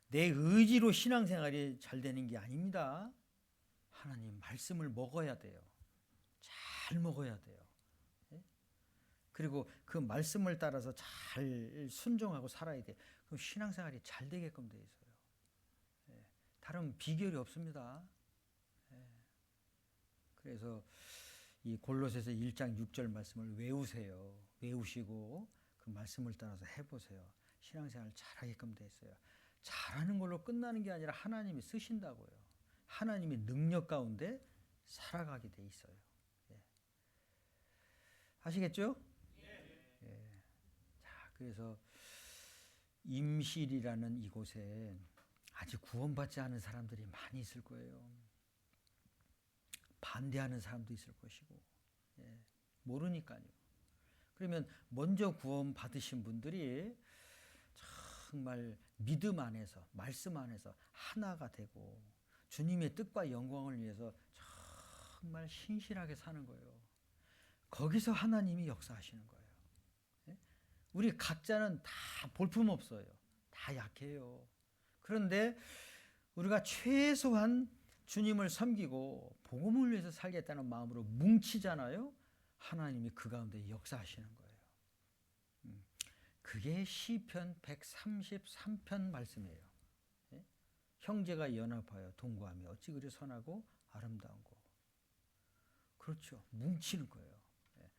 내 의지로 신앙생활이 잘 되는 게 아닙니다. 하나님 말씀을 먹어야 돼요. 잘 먹어야 돼요. 예? 그리고 그 말씀을 따라서 잘 순종하고 살아야 돼요. 그럼 신앙생활이 잘 되게끔 돼 있어요. 예. 다른 비결이 없습니다. 예. 그래서 이 골로새서 1장 6절 말씀을 외우세요. 외우시고 그 말씀을 따라서 해보세요. 신앙생활 잘하게끔 돼 있어요. 잘하는 걸로 끝나는 게 아니라 하나님이 쓰신다고요. 하나님의 능력 가운데 살아가게 돼 있어요. 예. 아시겠죠? 예. 자, 그래서 임실이라는 이곳에 아직 구원받지 않은 사람들이 많이 있을 거예요. 반대하는 사람도 있을 것이고, 예. 모르니까요. 그러면 먼저 구원 받으신 분들이 정말 믿음 안에서, 말씀 안에서 하나가 되고 주님의 뜻과 영광을 위해서 정말 신실하게 사는 거예요. 거기서 하나님이 역사하시는 거예요. 예? 우리 각자는 다 볼품없어요. 다 약해요. 그런데 우리가 최소한 주님을 섬기고 복음을 위해서 살겠다는 마음으로 뭉치잖아요. 하나님이 그 가운데 역사하시는 거예요. 그게 시편 133편 말씀이에요. 예? 형제가 연합하여 동거하며 어찌 그리 선하고 아름다운 거. 그렇죠. 뭉치는 거예요. 예.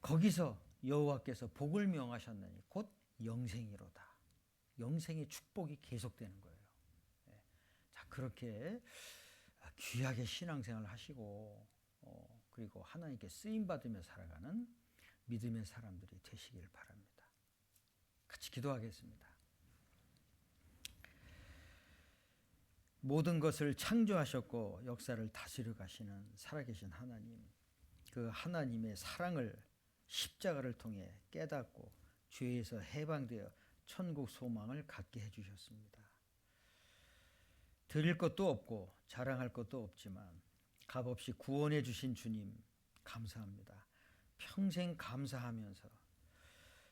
거기서 여호와께서 복을 명하셨나니 곧 영생이로다. 영생의 축복이 계속되는 거예요. 예. 자, 그렇게 귀하게 신앙생활을 하시고 그리고 하나님께 쓰임받으며 살아가는 믿음의 사람들이 되시길 바랍니다. 같이 기도하겠습니다. 모든 것을 창조하셨고 역사를 다스려 가시는 살아계신 하나님, 그 하나님의 사랑을 십자가를 통해 깨닫고 죄에서 해방되어 천국 소망을 갖게 해주셨습니다. 드릴 것도 없고 자랑할 것도 없지만 값없이 구원해 주신 주님 감사합니다. 평생 감사하면서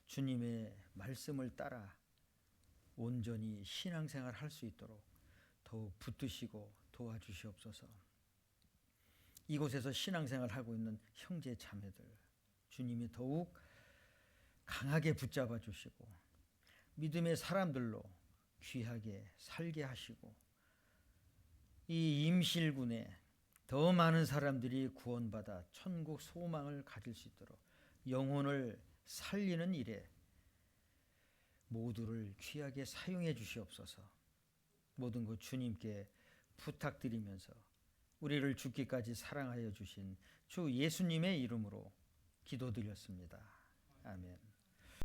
주님의 말씀을 따라 온전히 신앙생활 할 수 있도록 더욱 붙드시고 도와주시옵소서. 이곳에서 신앙생활 하고 있는 형제 자매들 주님이 더욱 강하게 붙잡아 주시고 믿음의 사람들로 귀하게 살게 하시고 이 임실군에 더 많은 사람들이 구원받아 천국 소망을 가질 수 있도록 영혼을 살리는 일에 모두를 귀하게 사용해 주시옵소서. 모든 것 주님께 부탁드리면서 우리를 죽기까지 사랑하여 주신 주 예수님의 이름으로 기도드렸습니다. 아멘.